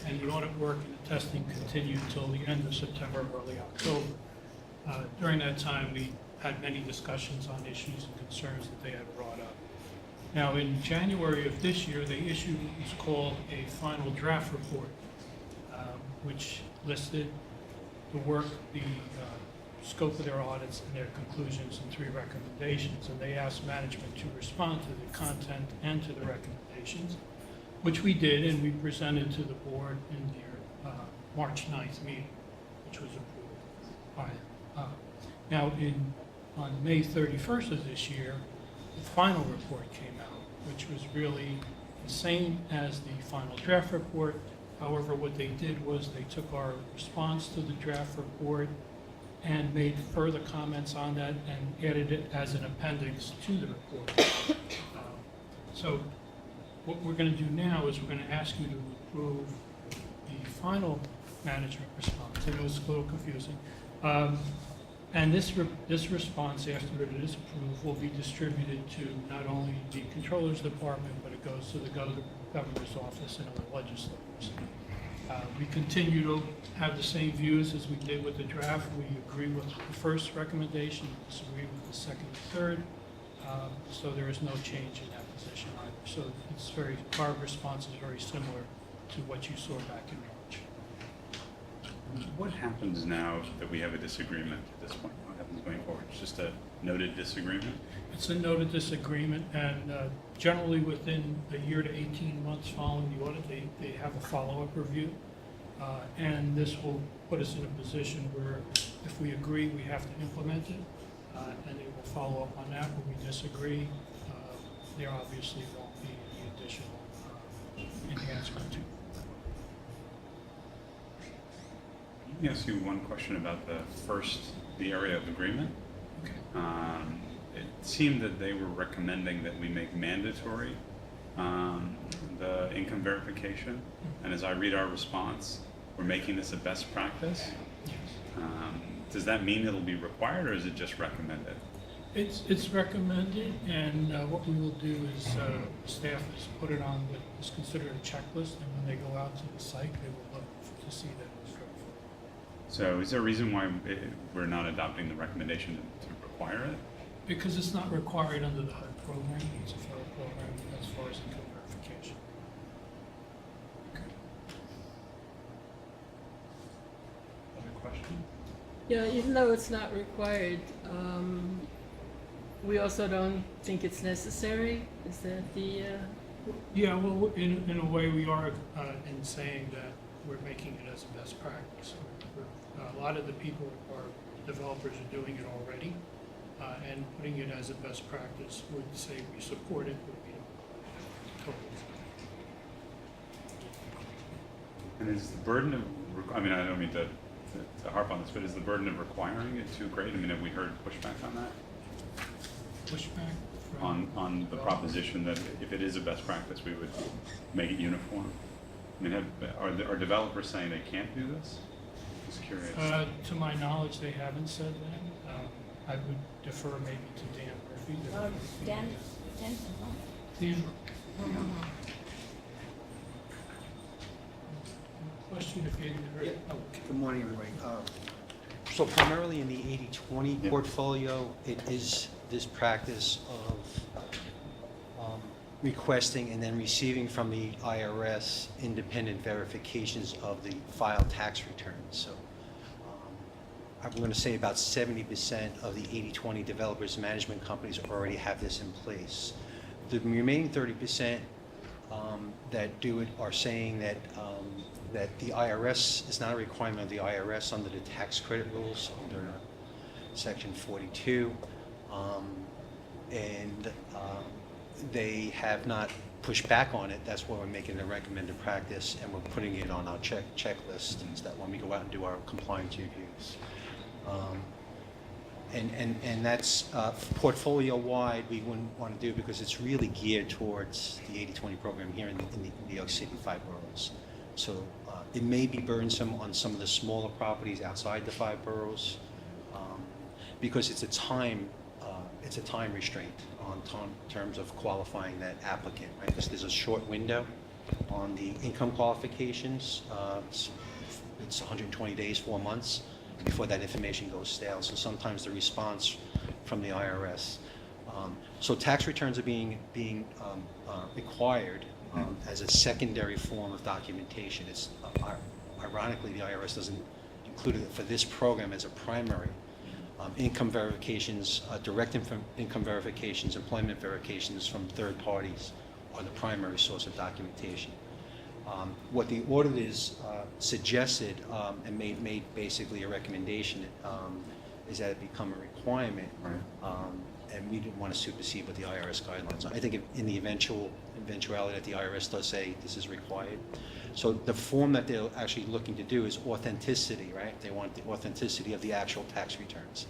and the audit work and the testing continued until the end of September, early October. During that time, we had many discussions on issues and concerns that they had brought up. Now, in January of this year, they issued what was called a final draft report, which listed the work, the scope of their audits and their conclusions and 3 recommendations. And they asked management to respond to the content and to the recommendations, which we did, and we presented to the board in their March 9th meeting, which was approved by now on May 31st of this year, the final report came out, which was really the same as the final draft report. However, what they did was they took our response to the draft report and made further comments on that and added it as an appendix to the report. So what we're going to do now is we're going to ask you to approve the final management response. I know it's a little confusing. And this response, after it is approved, will be distributed to not only the Controller's Department, but it goes to the Governor's Office and other legislators. We continue to have the same views as we did with the draft. We agree with the first recommendation, disagree with the second and third. So there is no change in that position either. So it's our response is very similar to what you saw back in March. What happens now that we have a disagreement at this point? What happens going forward? It's just a noted disagreement? It's a noted disagreement, and generally within a year to 18 months following the audit, they have a follow-up review. And this will put us in a position where if we agree, we have to implement it, and they will follow up on that. When we disagree, there obviously won't be any additional enhancement to it. Let me ask you one question about the area of agreement. Okay. It seemed that they were recommending that we make mandatory the income verification, and as I read our response, we're making this a best practice. Does that mean it'll be required, or is it just recommended? It's recommended, and what we will do is staff has put it on what is considered a checklist, and when they go out to the site, they will look to see that it's verified. So is there a reason why we're not adopting the recommendation to require it? Because it's not required under the HUD program, it's a federal program as far as income verification. Other question? Yeah, even though it's not required, we also don't think it's necessary. Is that the, Yeah, well, in a way, we are in saying that we're making it as a best practice. A lot of the people developers are doing it already, and putting it as a best practice would say we support it, would be totally. And is the burden of, I mean, I don't mean to harp on this, but is the burden of requiring it too great? I mean, have we heard pushback on that? Pushback from. On the proposition that if it is a best practice, we would make it uniform? I mean, are developers saying they can't do this? Just curious. To my knowledge, they haven't said that. I would defer maybe to Dan Murphy. Dan? Dan? Question if you didn't hear. Oh, okay. Good morning, everybody. So primarily in the 80/20 portfolio, it is this practice of requesting and then receiving from the IRS independent verifications of the filed tax returns. So I'm going to say about 70% of the 80/20 developers management companies already have this in place. The remaining 30% that do it are saying that that the IRS is not a requirement of the IRS under the tax credit rules under Section 42, and they have not pushed back on it. That's why we're making a recommended practice, and we're putting it on our checklist, so that when we go out and do our compliance reviews. And that's portfolio-wide, we wouldn't want to do because it's really geared towards the 80/20 program here in New York City, 5 boroughs. So it may be burdensome on some of the smaller properties outside the 5 boroughs because it's a time restraint on terms of qualifying that applicant, right? Because there's a short window on the income qualifications. It's 120 days, 4 months before that information goes stale. So sometimes the response from the IRS. So tax returns are being required as a secondary form of documentation. It's ironically the IRS doesn't include it for this program as a primary. Income verifications, direct income verifications, employment verifications from third parties are the primary source of documentation. What the auditors suggested and made basically a recommendation is that it become a requirement, and we didn't want to supersede what the IRS guidelines are. I think in the eventuality that the IRS does say this is required. So the form that they're actually looking to do is authenticity, right? They want the authenticity of the actual tax returns.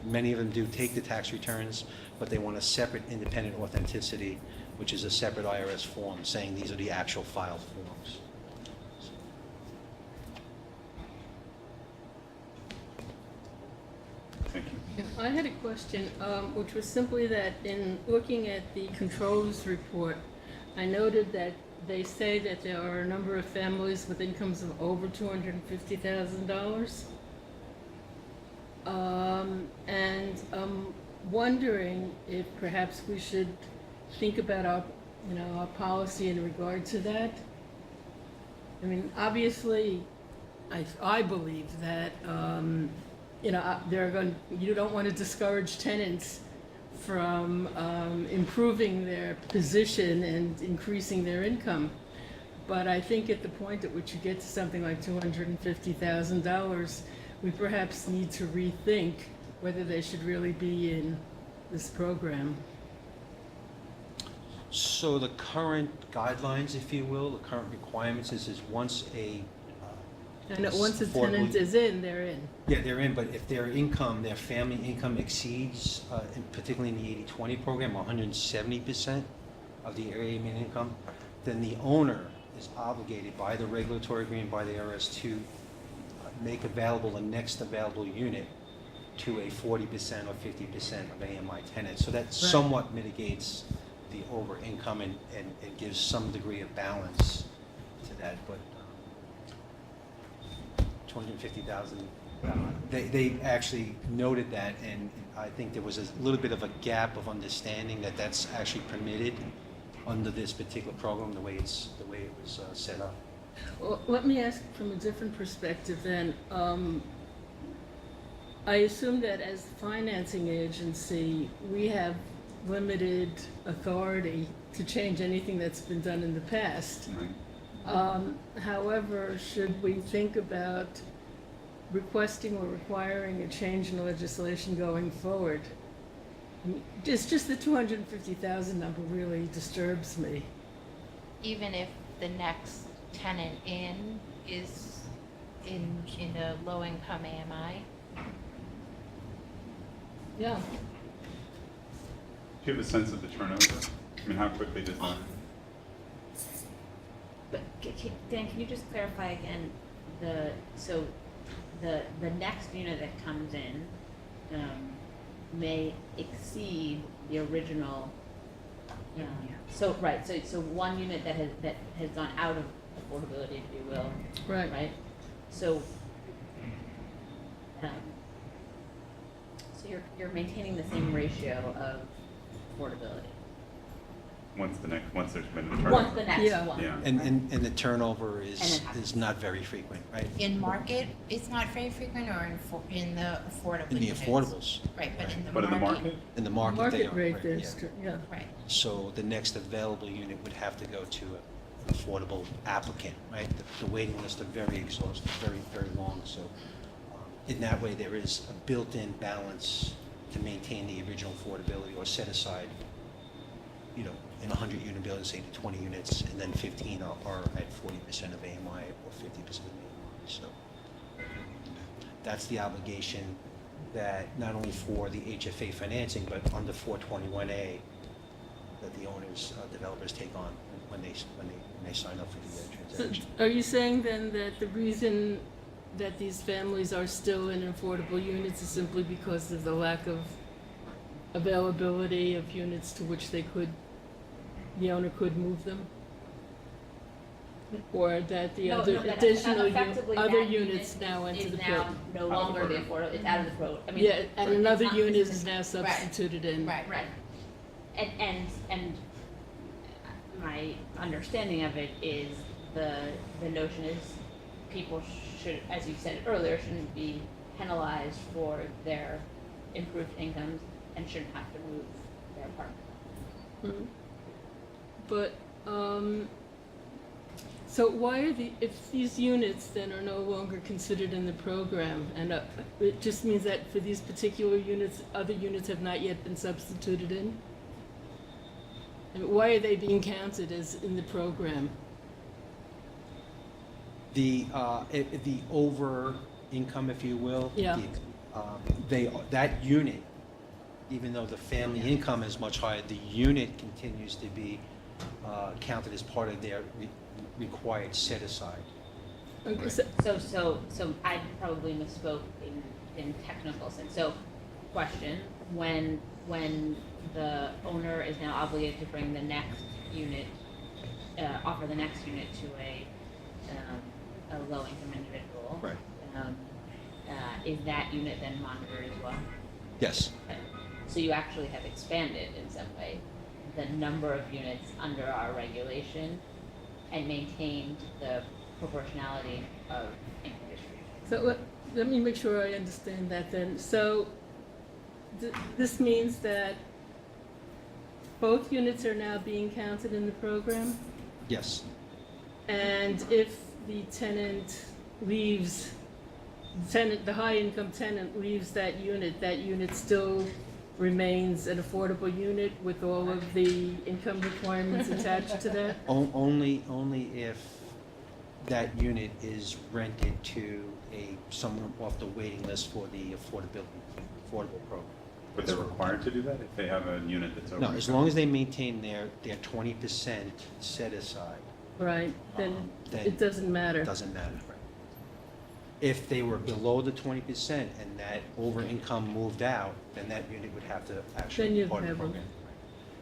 Many of them do take the tax returns, but they want a separate independent authenticity, which is a separate IRS form saying these are the actual filed forms. Thank you. Yeah, I had a question, which was simply that in looking at the controls report, I noted that they say that there are a number of families with incomes of over $250,000. And I'm wondering if perhaps we should think about our policy in regard to that. I mean, obviously, I believe that you don't want to discourage tenants from improving their position and increasing their income. But I think at the point at which you get to something like $250,000, we perhaps need to rethink whether they should really be in this program. So the current guidelines, if you will, the current requirements is once a And once a tenant is in, they're in. Yeah, they're in, but if their income, their family income exceeds, particularly in the 80/20 program, 170% of the area median income, then the owner is obligated by the regulatory agreement by the IRS to make available the next available unit to a 40% or 50% of AMI tenants. So that somewhat mitigates the over income and gives some degree of balance to that. But 250,000. They actually noted that, and I think there was a little bit of a gap of understanding that that's actually permitted under this particular program, the way it was set up. Well, let me ask from a different perspective then. I assume that as the financing agency, we have limited authority to change anything that's been done in the past. Right. However, should we think about requesting or requiring a change in legislation going forward? I mean, just the 250,000 number really disturbs me. Even if the next tenant in is in a low-income AMI? Yeah. Do you have a sense of the turnover? I mean, how quickly does that? But Dan, can you just clarify again, the next unit that comes in may exceed the original. So one unit that has gone out of affordability, if you will. Right. Right. So you're maintaining the same ratio of affordability. Once there's been a turnover. Once the next Yeah. one. Yeah. And the turnover And is it happens. not very frequent, right? In market, it's not very frequent, or in the affordable In the units? affordables, Right, but in the market? But in the market? in the market they are. Market rate right, there's, yeah. yeah. Right. So the next available unit would have to go to an affordable applicant, right? The waiting lists are very exhaustive, very, very long, so in that way, there is a built-in balance to maintain the original affordability or set aside, you know, in a 100-unit building, say 20 units, and then 15 are at 40% of AMI or 50% of AMI, so that's the obligation that not only for the HFA financing, but under 421A, that the owners, developers take on when they sign up for the So transaction. are you saying then that the reason that these families are still in affordable units is simply because of the lack of availability of units to which the owner could move them? Or that the other that additional effectively other that units unit now enter is the now program? no longer the affordable, it's out of the pro, I mean. Yeah, and it's another not- unit it's- is now substituted in. Right. Right. And my understanding of it is the notion is people should, as you said earlier, shouldn't be penalized for their improved incomes and shouldn't have to move their apartment. But, so why are if these units then are no longer considered in the program, and it just means that for these particular units, other units have not yet been substituted in? And why are they being counted as in the program? The over income, if you will. Yeah. That unit, even though the family income is much higher, the unit continues to be counted as part of their required set aside. Okay, So I probably misspoke in technical sense. So, question, when the owner is now obligated to bring the next unit, offer the next unit to a low-income individual. Right. Is that unit then monitored as well? Yes. Okay. So you actually have expanded in some way the number of units under our regulation and maintained the proportionality of income distribution. so let me make sure I understand that then. So this means that both units are now being counted in the program? Yes. And if the tenant leaves, the high-income tenant leaves that unit still remains an affordable unit with all of the income requirements attached to that? Only if that unit is rented to someone off the waiting list for the affordable program. But they're required to do that if they have a unit that's over? No, as long as they maintain their 20% set aside, Right, then then it doesn't matter. it doesn't matter. If they were below the 20% and that over income moved out, then that unit would have to actually Then be you'd part of the have them. program.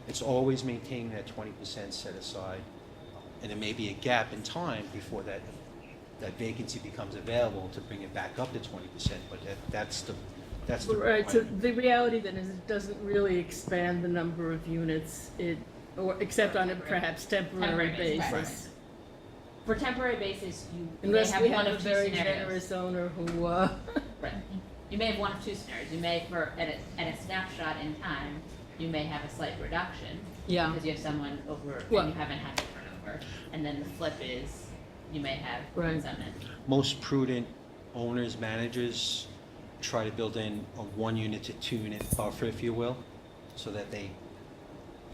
It's always maintaining that 20% set aside, and there may be a gap in time before that vacancy becomes available to bring it back up to 20%, but that's the Right, so requirement. the reality then is it doesn't really expand the number of units. It Or except on a perhaps temporary basis, right. basis. For temporary basis, you may Unless have we one have a of two very scenarios. generous owner who, Right. You may have one of two scenarios. You may, at a snapshot in time, you may have a slight reduction. Yeah. Because you have someone over, Well- and you haven't had to turnover. And then the flip is, you may have Right. someone. Most prudent owners, managers try to build in a 1 unit to 2 unit buffer, if you will, so that they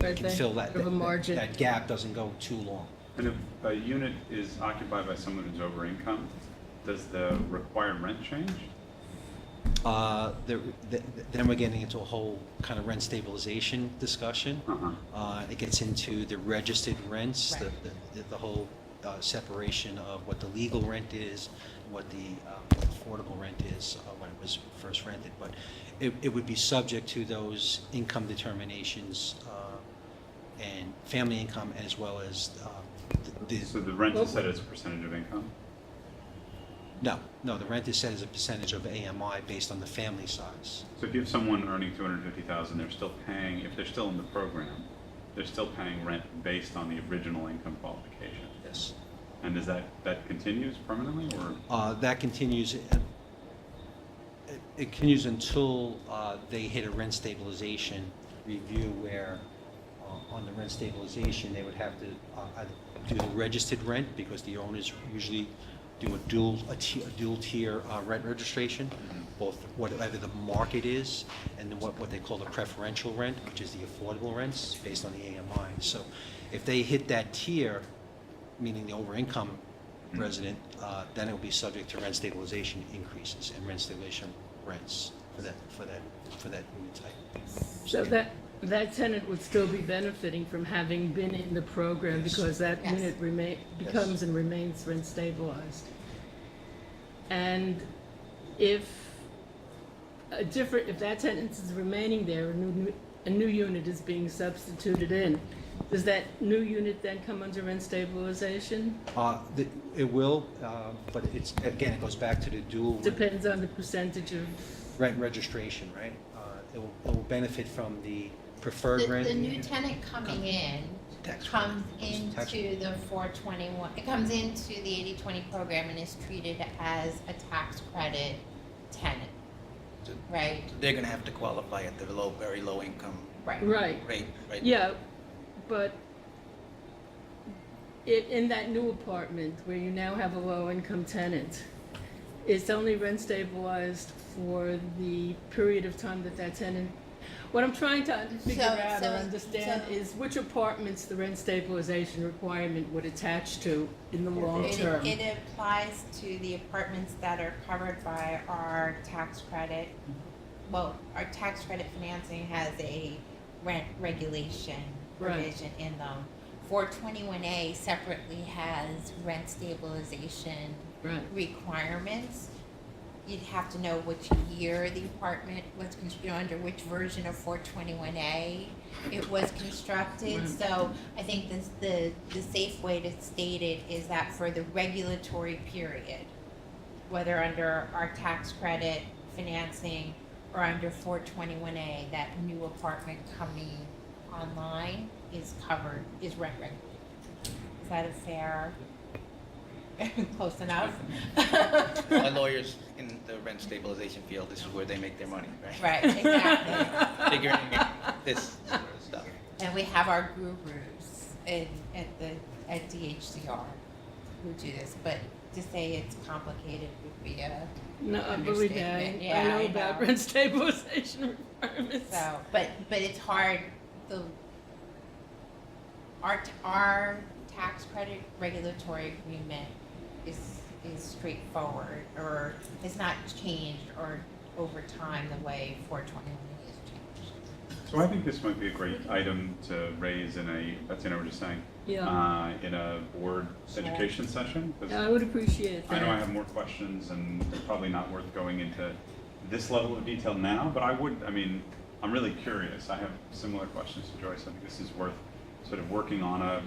right, can they fill that, have a margin. that gap doesn't go too long. And if a unit is occupied by someone who's over income, does the required rent change? Then we're getting into a whole kind of rent stabilization discussion. It gets into the registered rents, Right. the whole separation of what the legal rent is, what the affordable rent is when it was first rented. But it would be subject to those income determinations and family income, as well as So the rent is set as a percentage of income? No, the rent is set as a percentage of AMI based on the family size. So if you have someone earning $250,000, they're still paying, if they're still in the program, they're still paying rent based on the original income qualification? Yes. And does that continues permanently, or? That continues, it continues until they hit a rent stabilization review where on the rent stabilization, they would have to do the registered rent because the owners usually do a dual tier rent registration, both whatever the market is and then what they call the preferential rent, which is the affordable rents based on the AMI. So if they hit that tier, meaning the over income resident, then it will be subject to rent stabilization increases and rent stabilization rents for that unit type. So that tenant would still be benefiting from having been in the program because that Yes. unit becomes and remains rent stabilized. And if that tenant is remaining there, a new unit is being substituted in, does that new unit then come under rent stabilization? It will, but it goes back to the dual Depends on the percentage of, rent registration, right? It will benefit from the preferred rent. The new tenant coming in Tax comes credit. Tax into the 421, it comes into the 80/20 program and is treated as a tax credit tenant, right? They're gonna have to qualify at the very low income Right. right, rate, right? yeah, but in that new apartment where you now have a low-income tenant, it's only rent stabilized for the period of time that tenant. What I'm trying to figure out or understand is which apartments the rent stabilization requirement would attach to in the long term. It applies to the apartments that are covered by our tax credit. Well, our tax credit financing has a rent regulation provision in them. 421A separately has rent stabilization requirements. You'd have to know which year the apartment was, under which version of 421A it was constructed. So I think the safe way to state it is that for the regulatory period, whether under our tax credit financing or under 421A, that new apartment coming online is covered, is rent regulated. Is that a fair, close enough? My lawyers in the rent stabilization field, this is where they make their money, right? Right, exactly. Figuring out this sort of stuff. And we have our gurus at DHCR who do this, but to say it's complicated would be a No, I believe that. understatement. I Yeah, know about rent stabilization requirements. So, but it's hard, our tax credit regulatory agreement is straightforward, or has not changed or over time the way 421 has changed. So I think this might be a great item to raise in Betsy and I were just saying, in a board education session. 'Cause I would appreciate that. I know I have more questions and it's probably not worth going into this level of detail now, but I'm really curious. I have similar questions to Joyce. I think this is worth sort of working on a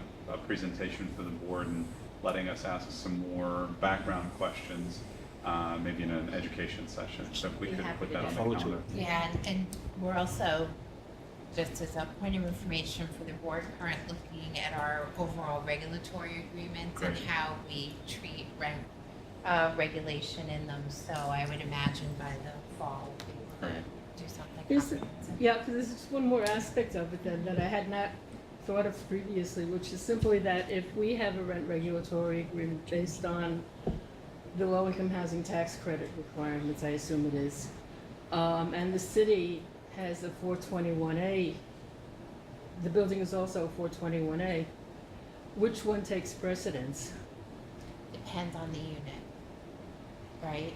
presentation for the board and letting us ask some more background questions, maybe in an education session. So if we could put that on the calendar. Yeah, and we're also just as a point of information for the board, currently looking at our overall regulatory agreements and Great. how we treat rent regulation in them. So I would imagine by the fall, we could do something Here's- comprehensive. Yeah, because there's just one more aspect of it then that I had not thought of previously, which is simply that if we have a rent regulatory agreement based on the low-income housing tax credit requirements, I assume it is, and the city has a 421A, the building is also a 421A, which one takes precedence? Depends on the unit, right?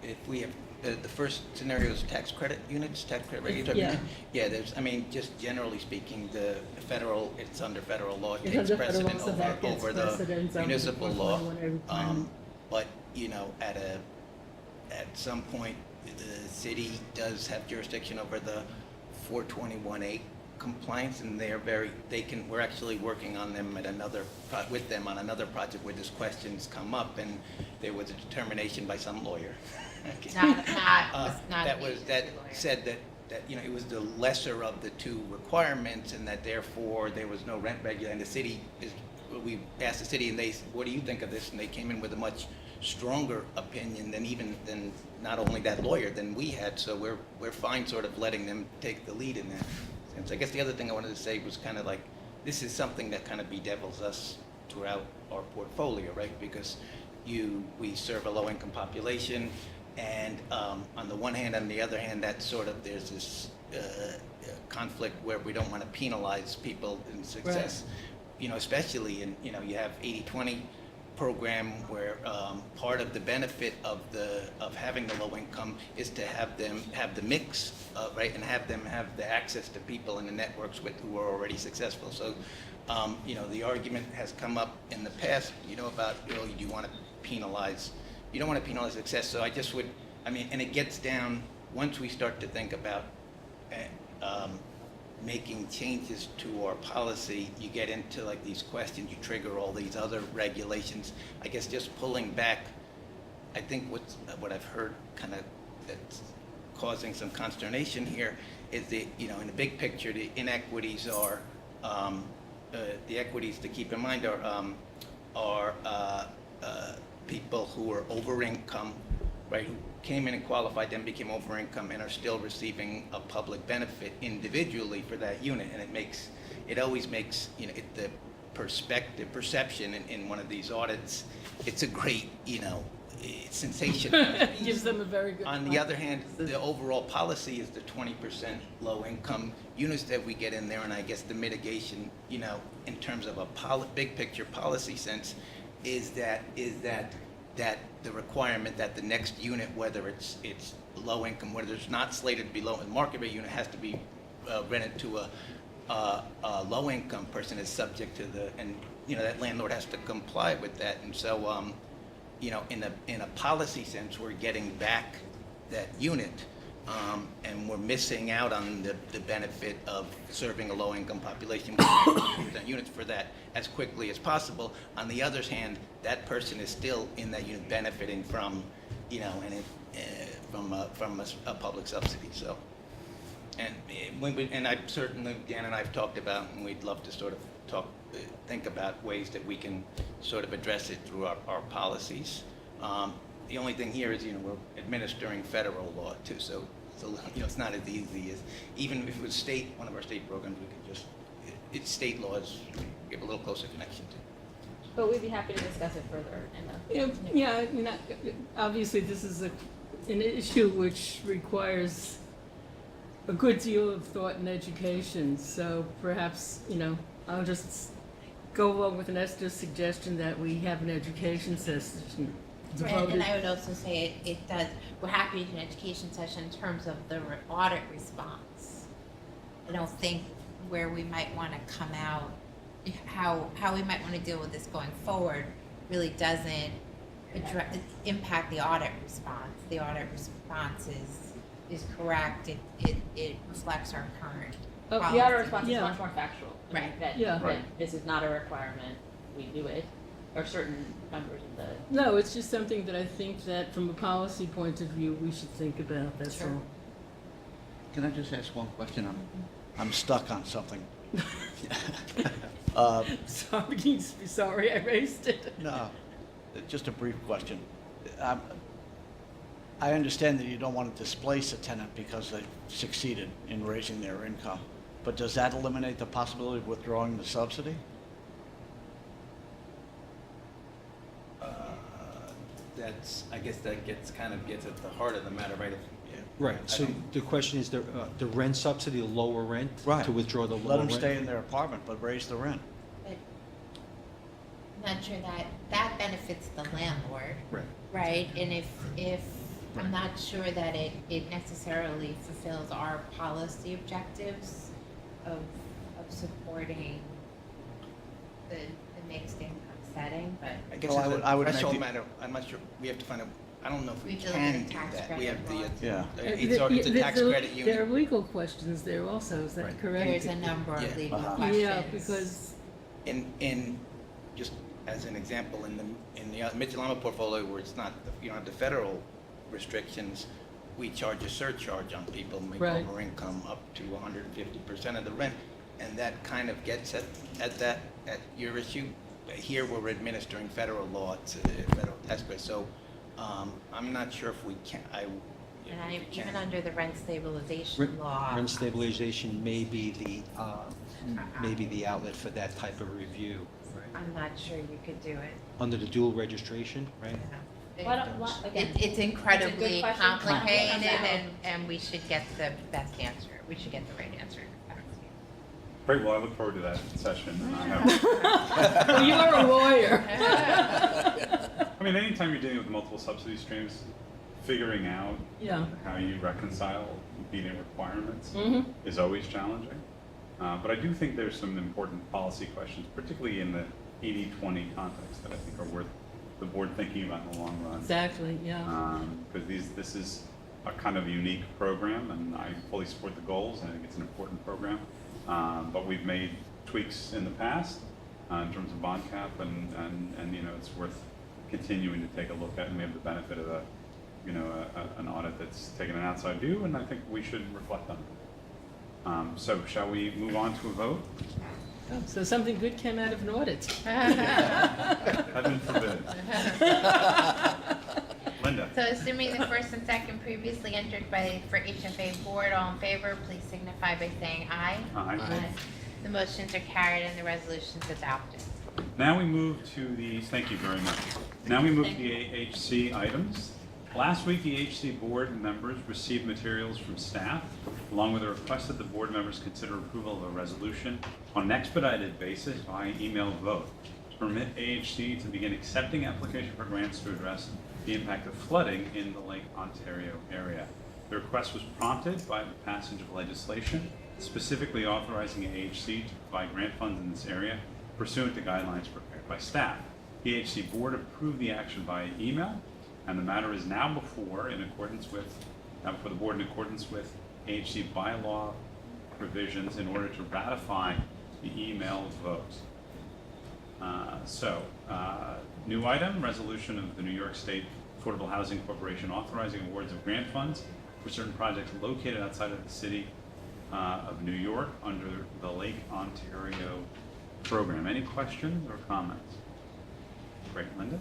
If we have, the first scenario is tax credit units, tax credit regulatory Yeah. units. Yeah, there's, I mean, just generally speaking, the federal, it's under federal law, it It's takes under federal law, precedent so that gets over the precedence over the municipal law. 421A requirement. But, you know, at some point, the city does have jurisdiction over the 421A compliance, and we're actually working on them with them on another project where this questions come up, and there was a determination by some lawyer. Okay. Not That me, was, the that lawyer. said that, you know, it was the lesser of the two requirements, and that therefore there was no rent regulation. And the city we asked the city, and they said, what do you think of this? And they came in with a much stronger opinion than not only that lawyer than we had. So we're fine sort of letting them take the lead in that sense. I guess the other thing I wanted to say was kind of like, this is something that kind of bedevils us throughout our portfolio, right? Because we serve a low-income population, and on the one hand, on the other hand, that sort of, there's this conflict where we don't want to penalize people in success. Right. You know, especially in, you know, you have 80/20 program where part of the benefit of having the low income is to have them have the mix, right, and have them have the access to people in the networks who are already successful. So, you know, the argument has come up in the past, you know, about, you know, you don't want to penalize success. So I just would, I mean, and it gets down, once we start to think about making changes to our policy, you get into like these questions, you trigger all these other regulations. I guess just pulling back, I think what I've heard kind of that's causing some consternation here is that, you know, in the big picture, the inequities are, the equities to keep in mind are people who are over income, right, who came in and qualified, then became over income and are still receiving a public benefit individually for that unit. And it always makes, you know, the perception in one of these audits, it's a great, you know, it's sensational. Gives them a very good. On the other hand, the overall policy is the 20% low income units that we get in there, and I guess the mitigation, you know, in terms of a big picture policy sense, is that the requirement that the next unit, whether it's low income, whether it's not slated to be low, the market rate unit has to be rented to a low income person is subject to and you know, that landlord has to comply with that. And so, you know, in a policy sense, we're getting back that unit, and we're missing out on the benefit of serving a low-income population with units for that as quickly as possible. On the other hand, that person is still in that unit benefiting from, you know, from a public subsidy. So, and I certainly, Dan and I have talked about, and we'd love to sort of think about ways that we can sort of address it through our policies. The only thing here is, you know, we're administering federal law too, so you know, it's not as easy as, even if it was one of our state programs, we could just, it's state laws, give a little closer connection to. But we'd be happy to discuss it further in a. Yeah, I mean, obviously, this is an issue which requires a good deal of thought and education, so perhaps, you know, I'll just go along with Esther's suggestion that we have an education session Right, devoted. and I would also say it does, we're happy to do an education session in terms of the audit response. I don't think where we might want to come out, how we might want to deal with this going forward really doesn't impact the audit response. The audit response is correct, it reflects our current The audit policy. response is Yeah. much more factual. Right. That Right. this is not a requirement, we do it, or certain members of the. No, it's just something that I think that from a policy point of view, we should think about, that's Sure. all. Can I just ask one question? I'm stuck on something. Sorry, I raised it. No, just a brief question. I understand that you don't want to displace a tenant because they've succeeded in raising their income, but does that eliminate the possibility of withdrawing the subsidy? I guess that gets at the heart of the matter, right? Right, so the question is the rent subsidy, the lower rent? Right. To withdraw the lower Let them rent? stay in their apartment, but raise the rent. But I'm not sure that benefits the landlord, Right. right? And if I'm not sure that it necessarily fulfills our policy objectives of supporting the mixed income setting, but I guess Well, as I a would make threshold the- matter, I'm not sure, we have to find out, I don't know if we We have to look can at do the tax that. We have credit the, laws. it's a tax credit unit. There are legal questions there also, is that Right. correct? there's a number of Yeah. legal Uh-huh. questions. Yeah, because, In just as an example, in the Mitchell-Lama portfolio where it's not, you don't have the federal restrictions, we charge a surcharge on people who make Right. over income up to 150% of the rent, and that kind of gets at your issue. Here, we're administering federal law to federal tax credit, so I'm not sure if we can. And even under the rent stabilization law. Rent stabilization may be the outlet for that type of review, right? I'm not sure you could do it. Under the dual registration, right? It's It's a incredibly good question. complicated, Complicated. and we should get the best answer. We should get the right answer. Great, well, I look forward to that session. And I have, well, you're a lawyer. I mean, anytime you're dealing with multiple subsidy streams, figuring out Yeah. how you reconcile meeting requirements Mhm. is always challenging. But I do think there's some important policy questions, particularly in the 80-20 context, that I think are worth the board thinking about in the long run. Exactly, yeah. Because this is a kind of unique program, and I fully support the goals, and I think it's an important program. But we've made tweaks in the past in terms of bond cap, and you know, it's worth continuing to take a look at, and we have the benefit of an audit that's taken an outside view, and I think we should reflect on it. So shall we move on to a vote? So something good came out of an audit. Heaven forbid. Linda? So assuming the first and second previously entered for HFA board, all in favor, please signify by saying aye. Aye. The motions are carried and the resolution's adopted. Now we move to thank you very much. Now we move to the AHC items. Last week, the AHC board members received materials from staff, along with a request that the board members consider approval of a resolution on an expedited basis by email vote to permit AHC to begin accepting application for grants to address the impact of flooding in the Lake Ontario area. The request was prompted by the passage of legislation specifically authorizing AHC to provide grant funds in this area pursuant to guidelines prepared by staff. The AHC board approved the action via email, and the matter is now before the board in accordance with AHC bylaw provisions in order to ratify the email vote. New item, resolution of the New York State Affordable Housing Corporation authorizing awards of grant funds for certain projects located outside of the city of New York under the Lake Ontario program. Any questions or comments? Great, Linda?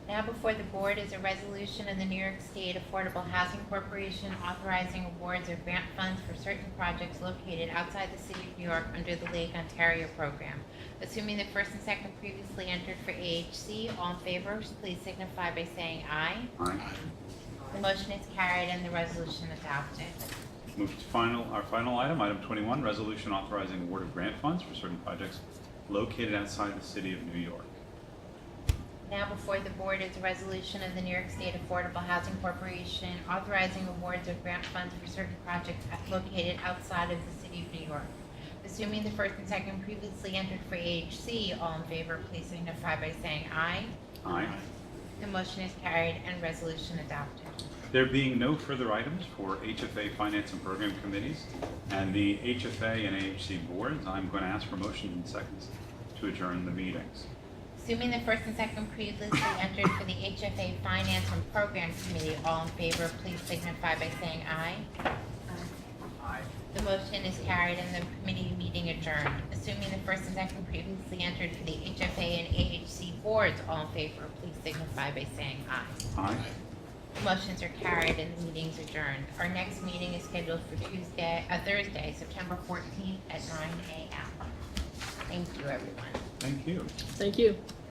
Now before the board is a resolution of the New York State Affordable Housing Corporation authorizing awards of grant funds for certain projects located outside the city of New York under the Lake Ontario program. Assuming the first and second previously entered for AHC, all in favor, please signify by saying aye. Aye. The motion is carried and the resolution adopted. Move to our final item, item 21, resolution authorizing award of grant funds for certain projects located outside the city of New York. Now before the board is a resolution of the New York State Affordable Housing Corporation authorizing awards of grant funds for certain projects located outside of the city of New York. Assuming the first and second previously entered for AHC, all in favor, please signify by saying aye. Aye. The motion is carried and resolution adopted. There being no further items for HFA Finance and Program Committees and the HFA and AHC boards, I'm going to ask for motions and seconds to adjourn the meetings. Assuming the first and second previously entered for the HFA Finance and Program Committee, all in favor, please signify by saying aye. Aye. The motion is carried and the committee meeting adjourned. Assuming the first and second previously entered for the HFA and AHC boards, all in favor, please signify by saying aye. Aye. The motions are carried and the meeting's adjourned. Our next meeting is scheduled for Thursday, September 14th at 9 a.m. Thank you, everyone. Thank you. Thank you.